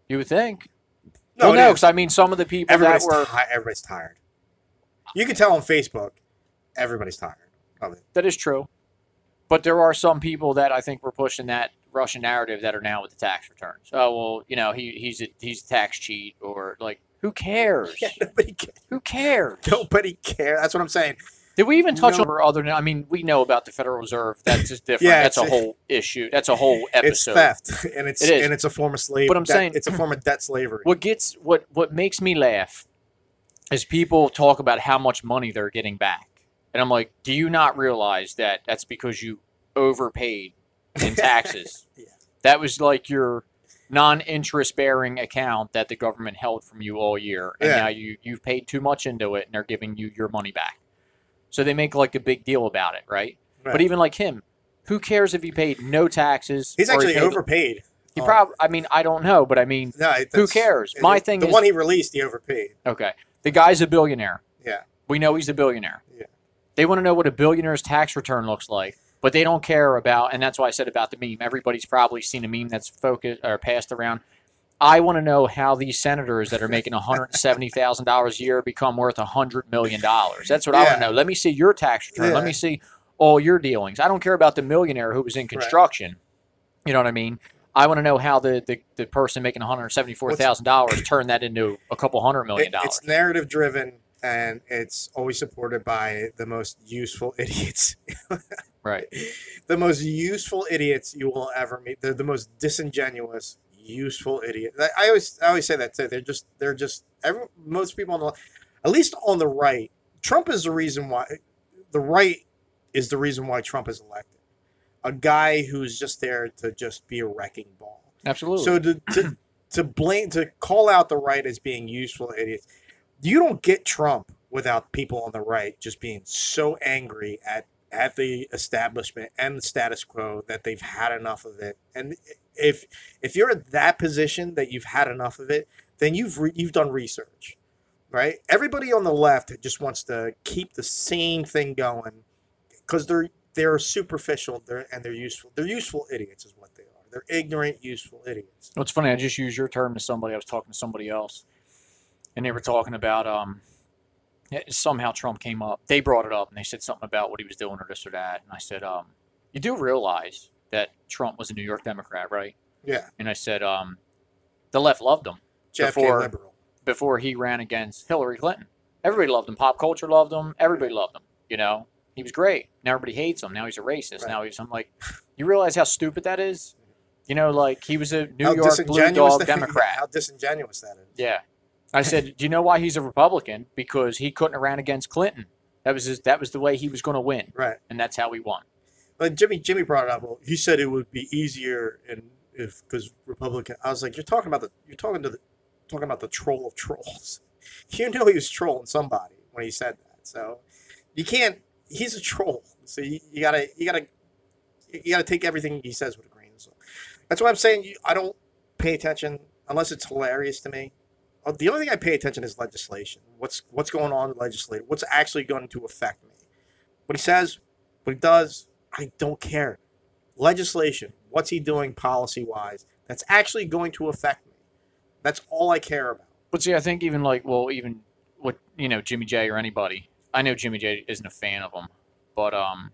You would think. No, because I mean, some of the people everybody's tired. You can tell on Facebook, everybody's tired of it. That is true. But there are some people that I think were pushing that Russian narrative that are now with the tax returns. Oh, well, he's a tax cheat, or like, Who cares? Yeah, nobody cares. Who cares? Nobody cares. That's what I'm saying. Did we even touch on other? I mean, we know about the Federal Reserve. That's just different. Yeah, that's a whole issue. That's a whole episode. It's theft, and it's a form of slavery. But I'm saying it's a form of debt slavery. What makes me laugh is people talk about how much money they're getting back, and I'm like, do you not realize that that's because you overpaid in taxes? Yeah. That was like your non-interest bearing account that the government held from you all year, and now you've paid too much into it, and they're giving you your money back. So they make like a big deal about it, right? But even like him, who cares if he paid no taxes? He's actually overpaid. He probably, I mean, I don't know, but I mean, who cares? My thing is the one he released, he overpaid. Okay, the guy's a billionaire. Yeah, we know he's a billionaire. Yeah, they want to know what a billionaire's tax return looks like, but they don't care about, and that's why I said about the meme. Everybody's probably seen a meme that's focused or passed around. I want to know how these senators that are making $170,000 a year become worth $100 million. That's what I want to know. Let me see your tax return. Let me see all your dealings. I don't care about the millionaire who was in construction. You know what I mean? I want to know how the person making $174,000 turned that into a couple $100 million. It's narrative driven, and it's always supported by the most useful idiots. Right. The most useful idiots you will ever meet. They're the most disingenuous, useful idiot. I always say that too. They're just most people on the, at least on the right. Trump is the reason why the right is the reason why Trump is elected. A guy who's just there to just be a wrecking ball. Absolutely. So to call out the right as being useful idiots, you don't get Trump without people on the right just being so angry at the establishment and the status quo that they've had enough of it. And if you're at that position that you've had enough of it, then you've done research, right? Everybody on the left just wants to keep the same thing going because they're superficial. They're useful. They're useful idiots, is what they are. They're ignorant, useful idiots. Well, it's funny. I just used your term to somebody. I was talking to somebody else, and they were talking about somehow Trump came up. They brought it up, and they said something about what he was doing or this or that. And I said, you do realize that Trump was a New York Democrat, right? Yeah. And I said, the left loved him before he ran against Hillary Clinton. Everybody loved him. Pop culture loved him. Everybody loved him. You know, he was great. Now everybody hates him. Now he's a racist. Right. I'm like, you realize how stupid that is? You know, like he was a New York blue dog Democrat. How disingenuous that is. Yeah. I said, do you know why he's a Republican? Because he couldn't have ran against Clinton. That was the way he was going to win. Right. And that's how he won. But Jimmy brought it up. Well, he said it would be easier because Republican. I was like, you're talking about the troll of trolls. You know he was trolling somebody when he said that. So you can't. He's a troll. So you gotta take everything he says with a grain of salt. That's why I'm saying I don't pay attention unless it's hilarious to me. The only thing I pay attention is legislation. What's going on in legislation? What's actually going to affect me? What he says, what he does, I don't care. Legislation. What's he doing policy-wise? That's actually going to affect me. That's all I care about. But see, I think even what Jimmy J or anybody. I know Jimmy J isn't a fan of him, but I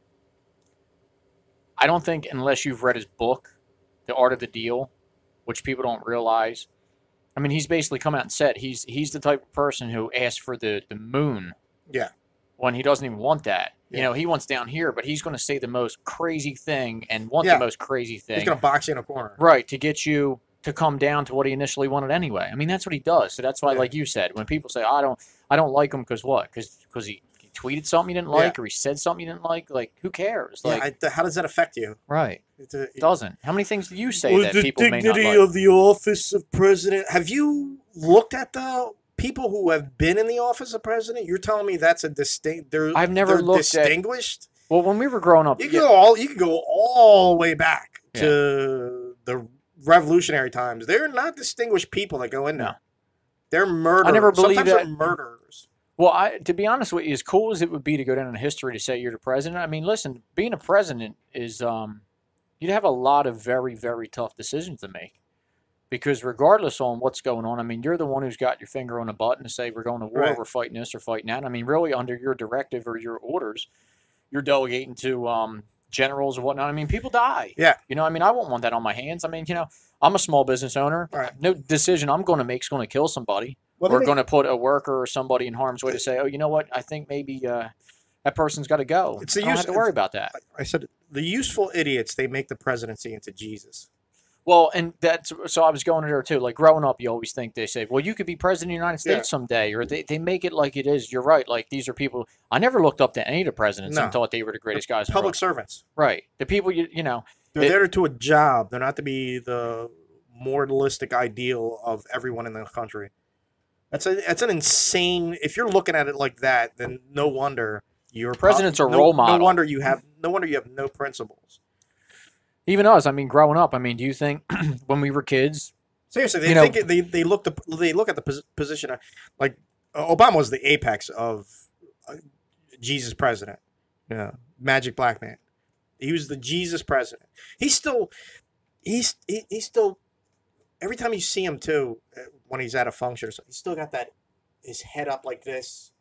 don't think unless you've read his book, The Art of the Deal, which people don't realize. I mean, he's basically come out and said he's the type of person who asks for the moon. Yeah. When he doesn't even want that. Yeah. You know, he wants down here, but he's going to say the most crazy thing and want the most crazy thing. He's going to box you in a corner. Right, to get you to come down to what he initially wanted anyway. I mean, that's what he does. So that's why, like you said, when people say, I don't like him because what? Because he tweeted something you didn't like or he said something you didn't like? Like, who cares? Like, how does that affect you? Right. It doesn't. How many things do you say that people may not like? The dignity of the office of president. Have you looked at the people who have been in the office of president? You're telling me that's a distinct. I've never looked distinguished. Well, when we were growing up, you can go all the way back to the revolutionary times. They're not distinguished people that go in there. No. They're murderers. I never believed Sometimes that. They're murderers. Well, to be honest with you, as cool as it would be to go down in history to say you're the president, I mean, listen, being a president is you'd have a lot of very, very tough decisions to make. Because regardless on what's going on, I mean, you're the one who's got your finger on the button to say we're going to war, we're fighting this or fighting that. I mean, really, under your directive or your orders, you're delegating to generals or whatnot. I mean, people die. Yeah. You know, I mean, I wouldn't want that on my hands. I mean, I'm a small business owner. Right. No decision I'm going to make is going to kill somebody. We're going to put a worker or somebody in harm's way to say, oh, you know what? I think maybe that person's got to go. I don't have to worry about that. I said the useful idiots, they make the presidency into Jesus. Well, and that's so I was going there too. Like growing up, you always think they say, well, you could be president of the United States someday, or they make it like it is. You're right. Like these are people. I never looked up to any of the presidents and thought they were the greatest guys. Public servants. Right. The people, you know. They're there to do a job. They're not to be the moralistic ideal of everyone in the country. That's an insane. If you're looking at it like that, then no wonder presidents are role models. No wonder you have no principles. Even us. I mean, growing up. I mean, do you think when we were kids? Seriously, they look at the position of, like Obama was the apex of Jesus president. Yeah, magic black man. He was the Jesus president. He's still every time you see him too, when he's at a function or something, he's still got his head up like this,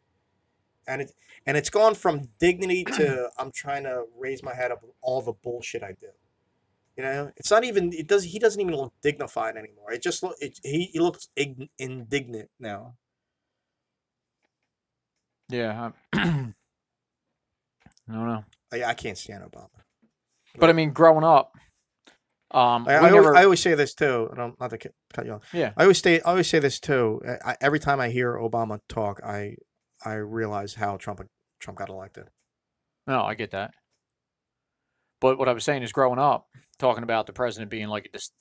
and it's gone from dignity to I'm trying to raise my head up with all the bullshit I do. You know, it's not even. He doesn't even look dignified anymore. He looks indignant now. Yeah, I don't know. I can't stand Obama. But I mean, growing up, I always say this too, and I'm not to cut you off. Yeah, I always say this too. Every time I hear Obama talk, I realize how Trump got elected. No, I get that. But what I was saying is, growing up, talking about the president being like this,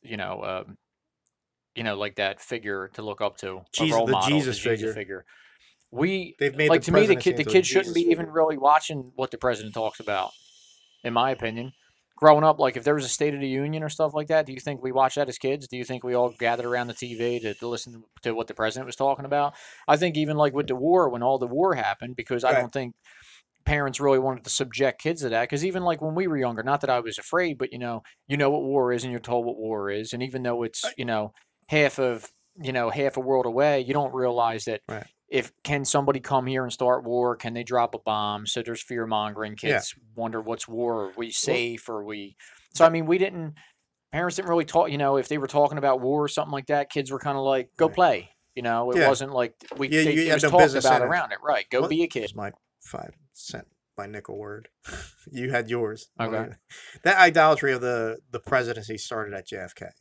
like that figure to look up to, a role model, Jesus figure. They've made, like, to me, the kids shouldn't be even really watching what the president talks about, in my opinion. Growing up, like if there was a State of the Union or stuff like that, do you think we watched that as kids? Do you think we all gathered around the TV to listen to what the president was talking about? I think even like with the war, when all the war happened, because I don't think parents really wanted to subject kids to that, because even like when we were younger, not that I was afraid, but you know what war is and you're told what war is, and even though it's half a world away, you don't realize that can somebody come here and start war? Can they drop a bomb? So there's fear mongering. Kids wonder what's war. Are we safe? Are we? So I mean, parents didn't really talk. If they were talking about war or something like that, kids were kind of like, go play. It wasn't like it was talked about around it. Right. Go be a kid. My 5-cent by nickel word. You had yours. Okay. That idolatry of the presidency started at JFK.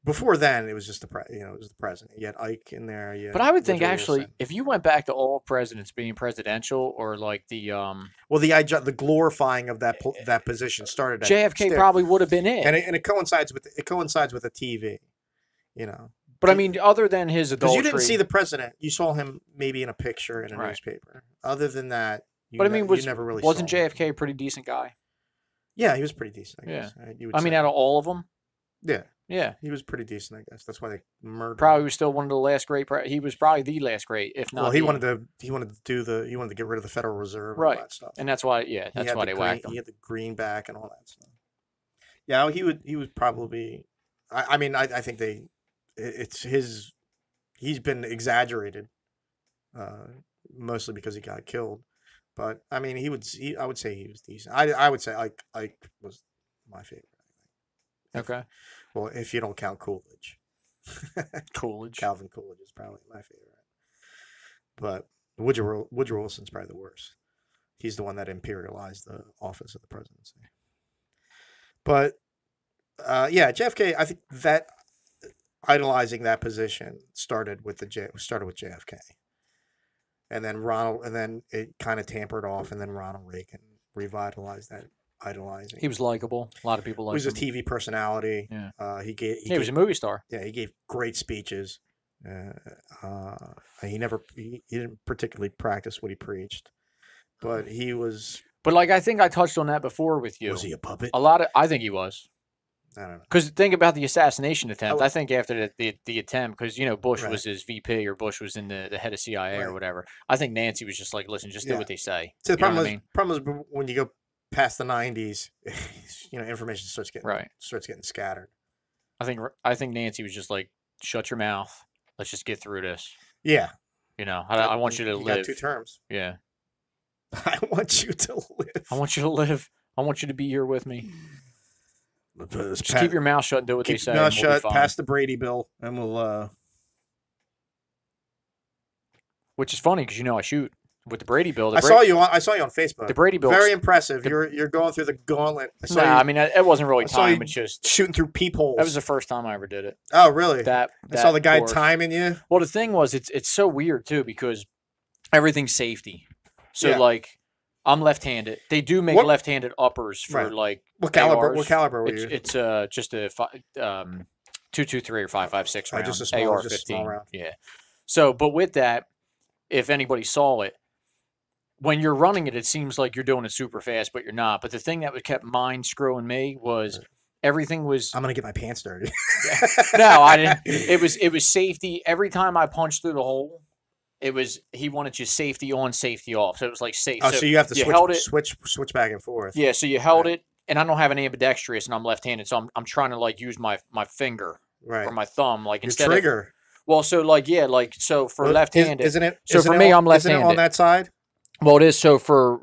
Before then it was just it was the president. You had Ike in there. But I would think actually, if you went back to all presidents being presidential, or like the glorifying of that position started at JFK probably would have been it, and it coincides with the TV. But I mean, other than his adultery, because you didn't see the president, you saw him maybe in a picture in a newspaper. Other than that, you never really wasn't saw JFK a pretty decent guy? Yeah, he was pretty decent. I guess. I mean, out of all of them, yeah, he was pretty decent. I guess that's why they murdered. Probably was still one of the last great. He was probably the last great, if not. Well, he wanted to get rid of the Federal Reserve, and all that stuff. And that's why, that's why they whacked him. He had the greenback and all that stuff. Yeah, he would probably. I mean, I think he's been exaggerated, mostly because he got killed. But I mean, I would say he was decent. I would say Ike was my favorite. Okay. Well, if you don't count Coolidge. Coolidge. Calvin Coolidge is probably my favorite. But Woodrow Wilson's probably the worst. He's the one that imperialized the office of the presidency. But JFK, I think that idolizing that position started with JFK. And then it kind of tampered off, and then Ronald Reagan revitalized that idolizing. He was likable. A lot of people liked him. He was a TV personality. Yeah. He was a movie star. Yeah, he gave great speeches. He didn't particularly practice what he preached, but he was. But I think I touched on that before with you. Was he a puppet? I think he was. I don't know. Because think about the assassination attempt. I think after the attempt, because Bush was his VP, or Bush was in the head of CIA or whatever. I think Nancy was just like, listen, just do what they say. So the problem is when you go past the 90s, information starts getting scattered. I think Nancy was just like, shut your mouth. Let's just get through this. Yeah. I want you to live. Got 2 terms. Yeah. I want you to live. I want you to live. I want you to be here with me. Just keep your mouth shut and do what they say. Keep your mouth shut. Pass the Brady bill, and we'll which is funny because I shoot with the Brady bill. I saw you on Facebook. The Brady bill. Very impressive. You're going through the gauntlet. I mean, it wasn't really time. It's just shooting through peepholes. That was the first time I ever did it. Oh, really? I saw the guy timing you. Well, the thing was, it's so weird too because everything's safety. So like, I'm left-handed. They do make left-handed uppers for like what caliber? ARs. What caliber were you? It's just a 223 or 5.56 round. Just a small, AR-15. just small round. Yeah. So, but with that, if anybody saw it, when you're running it, it seems like you're doing it super fast, but you're not. But the thing that kept mind screwing me was everything was. I'm gonna get my pants dirty. No, I didn't. It was safety. Every time I punched through the hole, he wanted you safety on, safety off. So it was like safe. Oh, so you have to switch back and forth. Yeah, so you held it, and I don't have an ambidextrous, and I'm left-handed, so I'm trying to like use my finger or my thumb, like instead trigger. Of. Well, so like so for left-handed, isn't it? So for me, I'm left-handed. Isn't it on that side? Well, it is. So for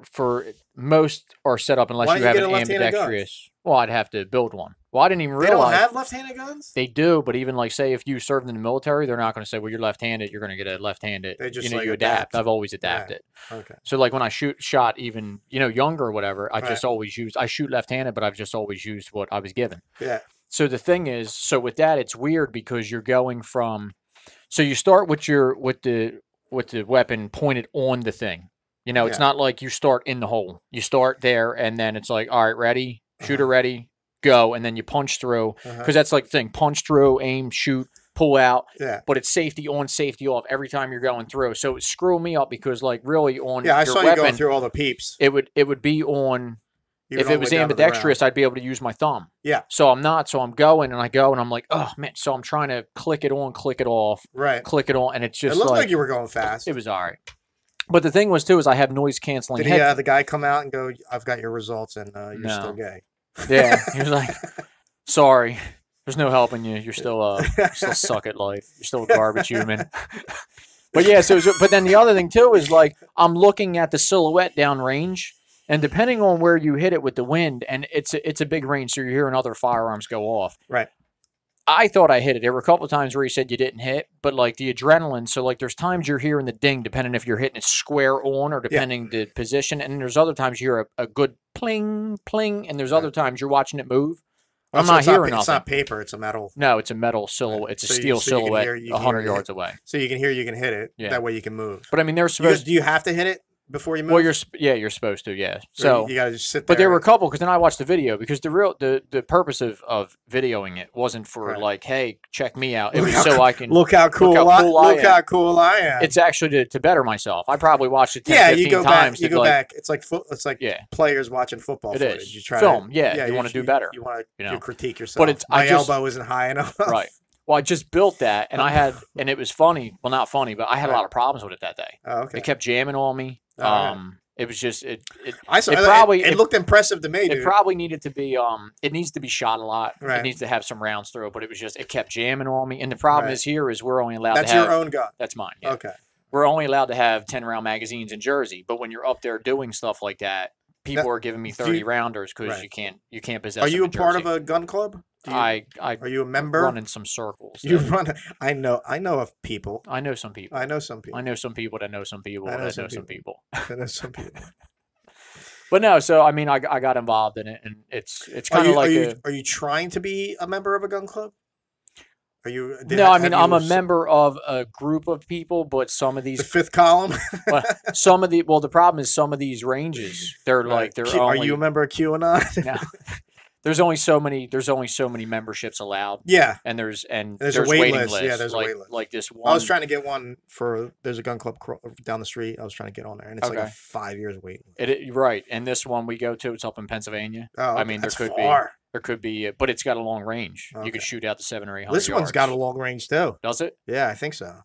most are set up unless you have an ambidextrous. Well, I'd have to build one. Well, I didn't even realize. They don't have left-handed guns? They do, but even like say if you served in the military, they're not going to say, well, you're left-handed, you're going to get a left-handed. They just you adapt. I've always adapted. Yeah. Okay. So like when I shot even, younger or whatever, I shoot left-handed, but I've just always used what I was given. Yeah. So the thing is, with that, it's weird because you're going from, so you start with the weapon pointed on the thing. It's not like you start in the hole. You start there, and then it's like, all right, ready, shooter ready, go, and then you punch through. Because that's like the thing, punch through, aim, shoot, pull out. Yeah. But it's safety on, safety off every time you're going through. So it's screwing me up because like really on I saw you going through all the peeps. It would be on. If it was ambidextrous, I'd be able to use my thumb. Yeah. So I'm not. So I'm going and I go and I'm like, oh man. So I'm trying to click it on, click it off. Right. Click it on, and it's just. It looked like you were going fast. It was all right. But the thing was too is I have noise canceling. Did the guy come out and go, "I've got your results, and you're still gay"? Yeah. He was like, "Sorry, there's no helping you. You're still still suck at life. You're still a garbage human." But yeah. But then the other thing too is like I'm looking at the silhouette downrange. And depending on where you hit it with the wind, and it's a big range, so you're hearing other firearms go off. Right. I thought I hit it. There were a couple of times where you said you didn't hit, but like the adrenaline. So like there's times you're hearing the ding, depending if you're hitting it square on or depending the position. And there's other times you hear a good pling, pling, and there's other times you're watching it move. I'm not hearing nothing. It's not paper. It's a metal. No, it's a metal silhouette. It's a steel silhouette 100 yards away. So you can hear, you can hit it. Yeah. That way you can move. But I mean, they're supposed. Do you have to hit it before you move? Well, you're supposed to, yeah. So you got to just sit there. But there were a couple because then I watched the video because the purpose of videoing it wasn't for like, hey, check me out. It was so I can look how cool I am. It's actually to better myself. I probably watched it 10, 15 times. You go back. It's like players watching football footage. Is. You try film. You want to do better. You want to critique yourself. But my elbow isn't high enough. Right. Well, I just built that, and and it was funny. Well, not funny, but I had a lot of problems with it that day. Oh, okay. It kept jamming on me. It was just it looked impressive to me. Dude. It probably needed to be it needs to be shot a lot. Right. It needs to have some rounds through it, but it kept jamming on me. And the problem is we're only allowed That's to have your own gun. That's mine. Yeah. Okay. We're only allowed to have 10-round magazines in Jersey, but when you're up there doing stuff like that, people are giving me 30 rounders because you can't possess. Are you a part of a gun club? Are you a member? Run in some circles. You run. I know of people. I know some people. I know some people. I know some people that know some people that know some people. I know some people. But no, so I mean, I got involved in it, and it's kind of like. Are you trying to be a member of a gun club? Are you? No, I mean I'm a member of a group of people, but some of these the fifth column. The problem is some of these ranges they're like they're. Are you a member of QAnon? No. There's only so many memberships allowed. Yeah, and there's a waiting list. Yeah, there's a waiting list. Like this one. I was trying to get one there's a gun club down the street. I was trying to get on there, and it's like a 5 years waiting. Right, and this one we go to, it's up in Pennsylvania. Oh, okay. I mean, there could be, but it's got a long range. Okay. You could shoot out to 700 or 800 This one's got a long range too. Does it? Yeah, I think so.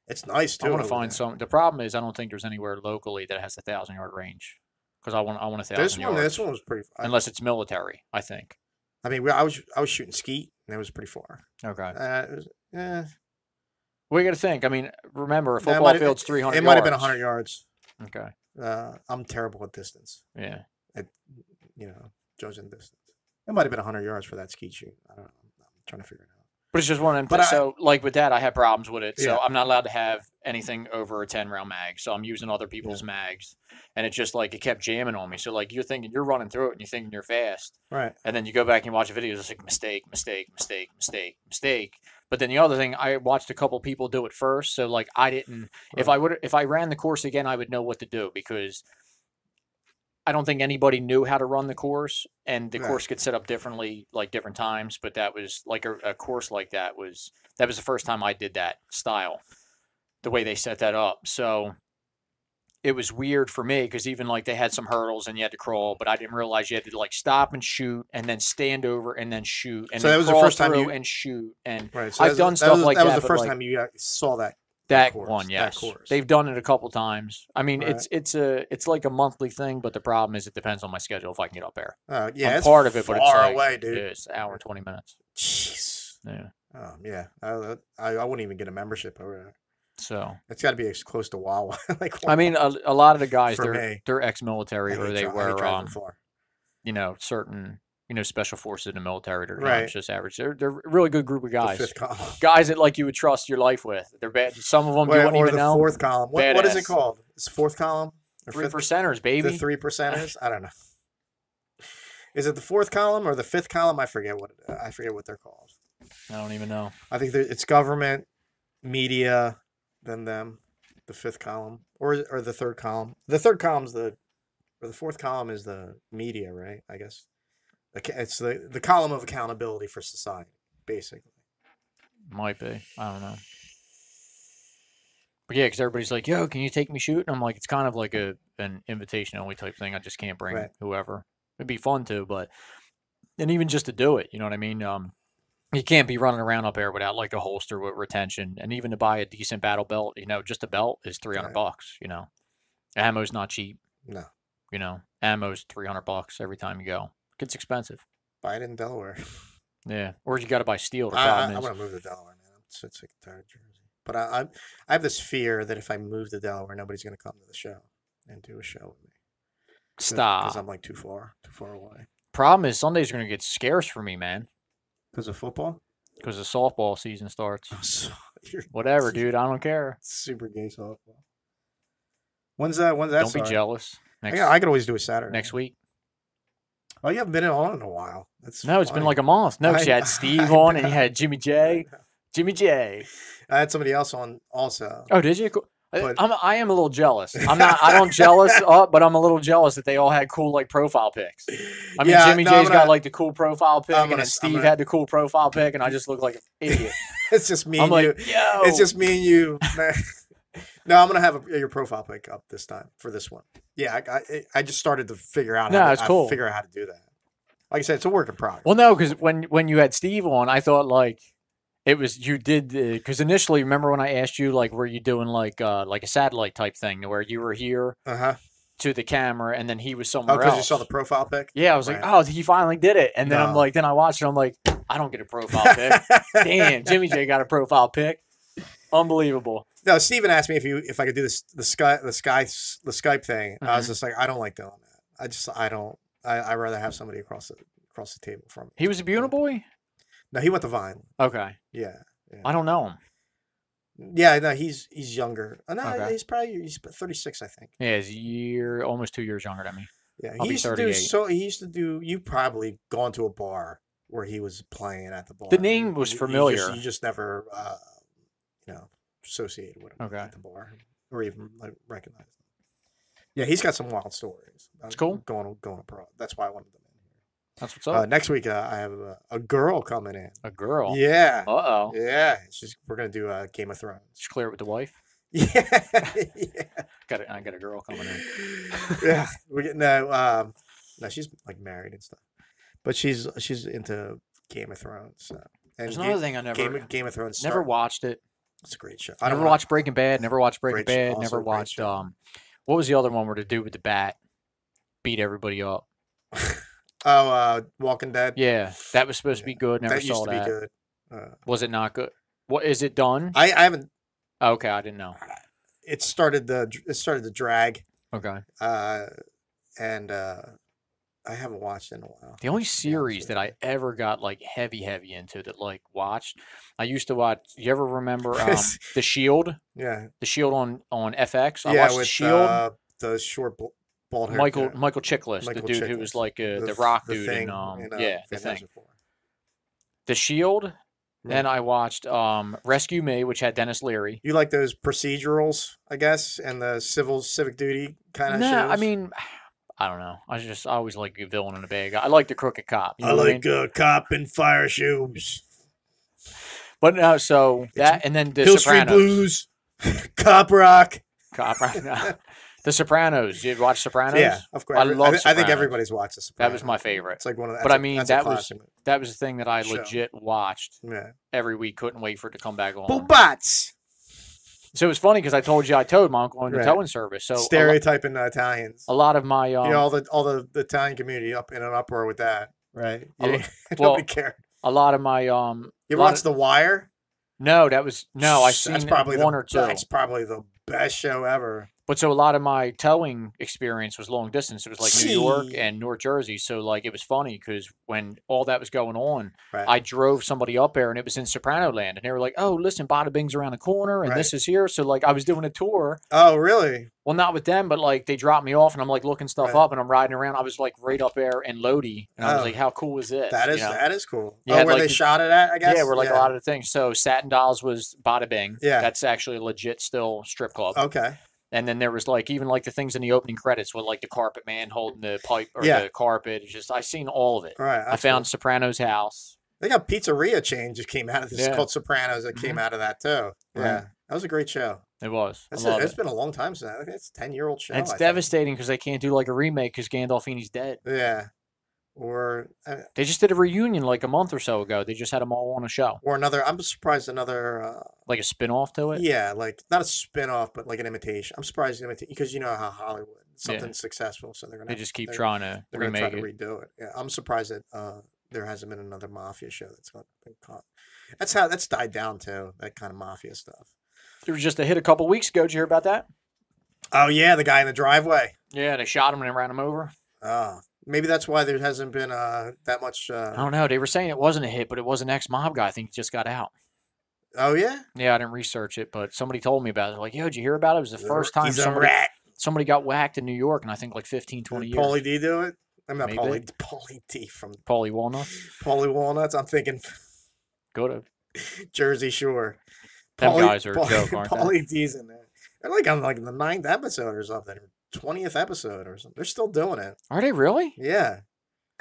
It's nice too. I want to find some. The problem is I don't think there's anywhere locally that has a 1,000-yard range because I want 1,000 yards. This one was pretty. Unless it's military, I think. I mean, I was shooting skeet, and it was pretty far. Okay. We got to think. I mean, remember, a football field's 300 yards. It might have been 100 yards. Okay. I'm terrible at distance. Yeah. Judging distance. It might have been 100 yards for that skeet shoot. I don't know. I'm trying to figure it out. But it's just one of them. So, like with that, I had problems with it. So I'm not allowed to have anything over a 10-round mag. So I'm using other people's mags, and it's just like it kept jamming on me. So like you're thinking you're running through it and you're thinking you're fast, Right? and then you go back and watch the videos. It's like mistake, mistake, mistake, mistake, mistake. But then the other thing, I watched a couple people do it first, so like I didn't. If I ran the course again, I would know what to do because I don't think anybody knew how to run the course, and the course gets set up differently, like different times. But that was like a course like that was the first time I did that style, the way they set that up. So it was weird for me because even like they had some hurdles and you had to crawl, but I didn't realize you had to like stop and shoot and then stand over and then shoot and so then that was the crawl first time through you and shoot. And right. So I've done stuff like that. That was the first like, time you saw that. That course, one, yes. That course. They've done it a couple times. I mean, Right. it's like a monthly thing, but the problem is it depends on my schedule if I can get up there. Yeah, I'm it's part of it, but it's far like, away, dude. Yeah, it's an hour and 20 minutes. Jeez. Yeah. Yeah. I wouldn't even get a membership over there. So It's got to be as close to Wawa. Like I mean, a lot of the guys For me. they're ex-military or they were far. certain special forces in the military. They're Right. not just average. They're a really good group of The guys. fifth column. Guys that like you would trust your life with. They're bad. Some of them you wouldn't or even the know. fourth column. What is it Badass. called? It's the fourth column? Or 3%ers, baby. The 3%ers? I don't know. Is it the fourth column or the fifth column? I forget what they're called. I don't even know. I think it's government, media, then them. The fifth column or the third column. The third column's the fourth column is the media, right? I guess it's the column of accountability for society, basically. Might be. I don't know. But yeah, because everybody's like, "Yo, can you take me shooting?" I'm like, it's kind of like an invitation only type thing. I just can't bring whoever. It'd be fun to, and even just to do it, you know what I mean? You can't be running around up there without like a holster with retention, and even to buy a decent battle belt, just a belt is $300. Ammo's not cheap. No. Ammo's $300 every time you go. It's expensive. Buy it in Delaware. Yeah, or you got to buy steel. The I problem is, want to move to Delaware, man. I'm so sick and tired of Jersey. But I have this fear that if I move to Delaware, nobody's going to come to the show and do a show with me. Stop. Because I'm like too far away. Problem is Sundays are going to get scarce for me, man. Because of football? Because the softball season starts. So, Whatever, dude. I don't care. Super gay softball. When's that? Don't be jealous. I could always do a Saturday. Next week. Oh, you haven't been on in a while. It's been like a month. No, you had Steve on and you had Jimmy J. Jimmy J. I had somebody else on also. Oh, did you? I am a little jealous. I don't jealous up, but I'm a little jealous that they all had cool like profile pics. I mean, Jimmy J's got like the cool profile pic, and then Steve had the cool profile pic, and I just look like an idiot. It's just me and you. Yo. It's just me and you. No, I'm gonna have your profile pic up this time for this one. Yeah, I just started to figure out. It's cool. Figure out how to do that. Like I said, it's a work in progress. Well, no, because when you had Steve on, I thought like. It was you did because initially, remember when I asked you like, were you doing like a satellite type thing where you were here to the camera and then he was somewhere else? Oh, because you saw the profile pic. Yeah, I was like, oh, he finally did it, and then then I watched it. I'm like, I don't get a profile pic. Damn, Jimmy J got a profile pic. Unbelievable. No, Steven asked me if I could do the Skype thing. I was just like, I don't like doing that. I'd rather have somebody across the table from me. He was a Buena boy. No, he went to Vine. Okay. Yeah. I don't know him. Yeah, no, he's younger. No, Okay. he's 36, I think. Yeah, he's almost 2 years younger than me. Yeah, I'll he be used to 38. he used to do. You probably gone to a bar where he was playing at the bar. The name was familiar. You just never, associated with him at the bar or even recognized him. Yeah, he's got some wild stories. That's cool. Going abroad. That's why I wanted them in here. That's what's up. Next week, I have a girl coming in. A girl? Yeah. Uh-oh. Yeah. We're going to do Game of Thrones. Just clear it with the wife? Yeah. I got a girl coming in. Yeah. No, she's like married and stuff. But she's into Game of Thrones. So. And There's another thing I never... Game of Thrones. Never watched it. It's a great show. I never watched Breaking Bad. Never watched Breaking Bad. Never watched... what was the other one where the dude with the bat beat everybody up? Walking Dead. Yeah, that was supposed to be good. Never saw that. That used to be good. Was it not good? What is it done? I haven't. Okay, I didn't know. It started to drag. Okay. And I haven't watched in a while. The only series that I ever got like heavy into that like watched, I used to watch. You ever remember The Shield? Yeah. The Shield on FX. I Yeah, watched with The Shield. the short bald hair. Michael Chiklis, the dude who was like the rock dude Thing in in, yeah, The Thing. Fantastic Four. The Shield. Right. Then I watched Rescue Me, which had Dennis Leary. You like those procedurals, I guess, and the civic duty kind of shows? I mean, I don't know. I always like a villain and a bad guy. I like the crooked cop. You know I what like I mean? a cop in fire shoes. But no, so that and then the Hill Sopranos. Street Blues, Cop Rock. Cop Rock. No. The Sopranos. Did you watch Sopranos? Yeah, of course. I love I think everybody's watched The Sopranos. That was my favorite. It's like one of the, but I mean, that was classic the thing that I show. legit watched Yeah. every week. Couldn't wait for it to come back on. Bubats. So it was funny because I told you I towed my uncle in the towing service. So stereotyping Italians. A lot of my you know, all the Italian community up in an uproar with that, right? Nobody cared. A lot of my You watched The Wire? No, I seen probably one or two. That's probably the best show ever. But so a lot of my towing experience was long distance. It was like New York and North Jersey. So like it was funny because when all that was going on, I drove somebody up there and it was in Soprano Land. And they were like, oh, listen, Bada Bing's around the corner and this is here. So like I was doing a tour. Oh, really? Well, not with them, but like they dropped me off and I'm like looking stuff up and I'm riding around. I was like right up there in Lodi. And I was like, how cool is this? That is cool. Yeah, where they shot it at, I guess? Yeah, where like a lot of the things. So Satin Dolls was Bada Bing. Yeah. That's actually a legit still strip club. Okay. And then there was like even like the things in the opening credits with like the carpet man holding the pipe or the carpet. It's just I seen all of it. Right. I found Soprano's house. They got pizzeria chain just came out of this. It's called Sopranos that came out of that too. Yeah. That was a great show. It was. It's been a long time since that. It's a 10-year-old show. And it's devastating because they can't do like a remake because Gandolfini's dead. Yeah. Or they just did a reunion like a month or so ago. They just had them all on a show. Or another. I'm surprised another. Like a spin-off to it. Yeah, like not a spin-off, but like an imitation. I'm surprised because you know how Hollywood something's successful, so they're gonna. They just keep trying to remake it. Redo it. Yeah, I'm surprised that there hasn't been another mafia show that's been caught. That's died down too. That kind of mafia stuff. There was just a hit a couple weeks ago. Did you hear about that? Oh yeah, the guy in the driveway. Yeah, they shot him and ran him over. Oh. Maybe that's why there hasn't been that much. I don't know. They were saying it wasn't a hit, but it was an ex-mob guy. I think he just got out. Oh, yeah? Yeah, I didn't research it, but somebody told me about it. They're like, yo, did you hear about it? It was the first time somebody got whacked in New York in, I think, like 15, 20 years. Paulie D do it? I'm not Paulie D from... Paulie Walnuts? Paulie Walnuts? I'm thinking... Go to... Jersey Shore. Them guys are a joke, aren't they? Paulie D's in there. They're like on like the 9th episode or something. 20th episode or something. They're still doing it. Are they really? Yeah.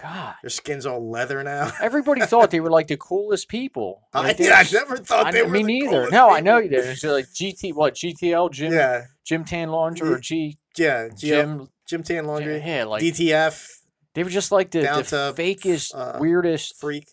God. Their skin's all leather now. Everybody thought they were like the coolest people. Like, I never thought they were me the neither. coolest No, people. I know you did. It's like GTL, Jim Tan Laundry or Jim Tan Laundry. Yeah, like DTF. They were just like the fakest, weirdest, freak,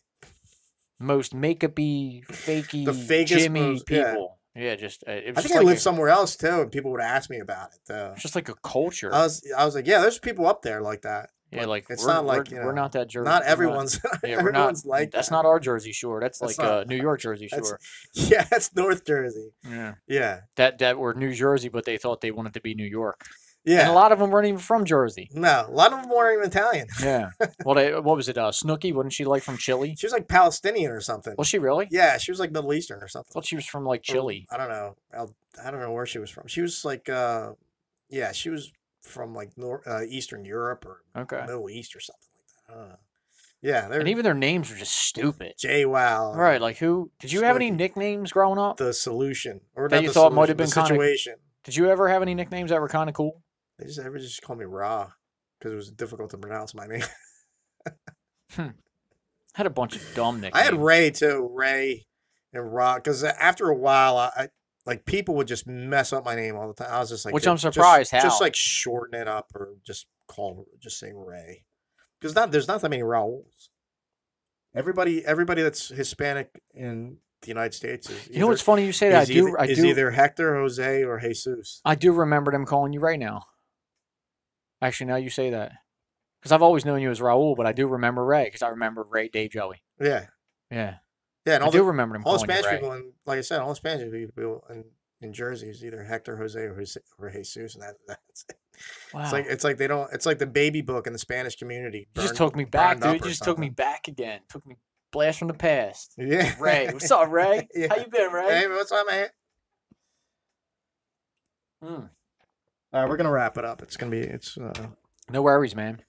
most makeup-y, fakey, the fakest Jimmy people. Yeah, just it was. I think I lived somewhere else too, and people would ask me about it. It's just like a culture. I was like, yeah, there's people up there like that. Yeah, like it's not like we're not that Jersey. Not everyone's. Yeah, everyone's like that's not our Jersey Shore. That's like New York Jersey Shore. Yeah, that's North Jersey. Yeah, yeah. That were New Jersey, but they thought they wanted to be New York. Yeah, and a lot of them weren't even from Jersey. No, a lot of them weren't even Italian. Yeah. Well, what was it? Snooki, wasn't she like from Chile? She was like Palestinian or something. Was she really? Yeah, she was like Middle Eastern or something. I thought she was from like Chile. I don't know. I don't know where she was from. She was like, yeah, she was from like Eastern Europe or Middle East or something like that. I don't know. Yeah, and even their names were just stupid. J-Wow. Right, like who? Did you have any nicknames growing up? The Solution, or that you thought might have been kind situation. Did you ever have any nicknames that were kind of cool? They just call me Ra because it was difficult to pronounce my name. Had a bunch of dumb nicknames. I had Ray too, Ray and Ra, because after a while, I like people would just mess up my name all the time. I was just like, which I'm surprised how just like shorten it up or just say Ray, because there's not that many Raúls. Everybody that's Hispanic in the United States is. You know what's funny? You say that. I do either Hector, Jose, or Jesus. I do remember them calling you Ray now. Actually, now you say that. Because I've always known you as Raul, but I do remember Ray, because I remember Ray, Dave, Joey. Yeah. Yeah. Yeah, and I do remember them calling you Ray. All the Spanish people, like I said, all the Spanish people in Jersey is either Hector, Jose, or Jesus, and that's it. Wow. It's like they don't. It's like the baby book in the Spanish community. You just took me back, dude. You just took me back again. Took me blast from the past. Yeah. Ray, what's up, Ray? Yeah. How you been, Ray? Hey, what's up, man? All right, we're gonna wrap it up. It's gonna be. It's No worries, man.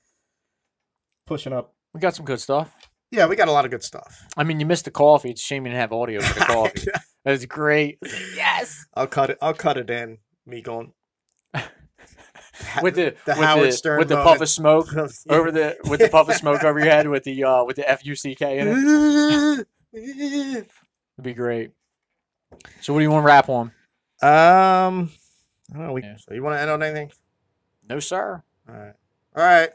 pushing up. We got some good stuff. Yeah, we got a lot of good stuff. I mean, you missed the coffee. It's a shame you didn't have audio for the coffee. That's great. Yes. I'll cut it in. Me going with the Howard Stern with the moment. puff of smoke over the puff of smoke over your head with the FUCK in it. It'd be great. So what do you want to wrap on? I don't know. So you want to end on anything? No, sir. All right.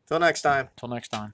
Till next time. Till next time.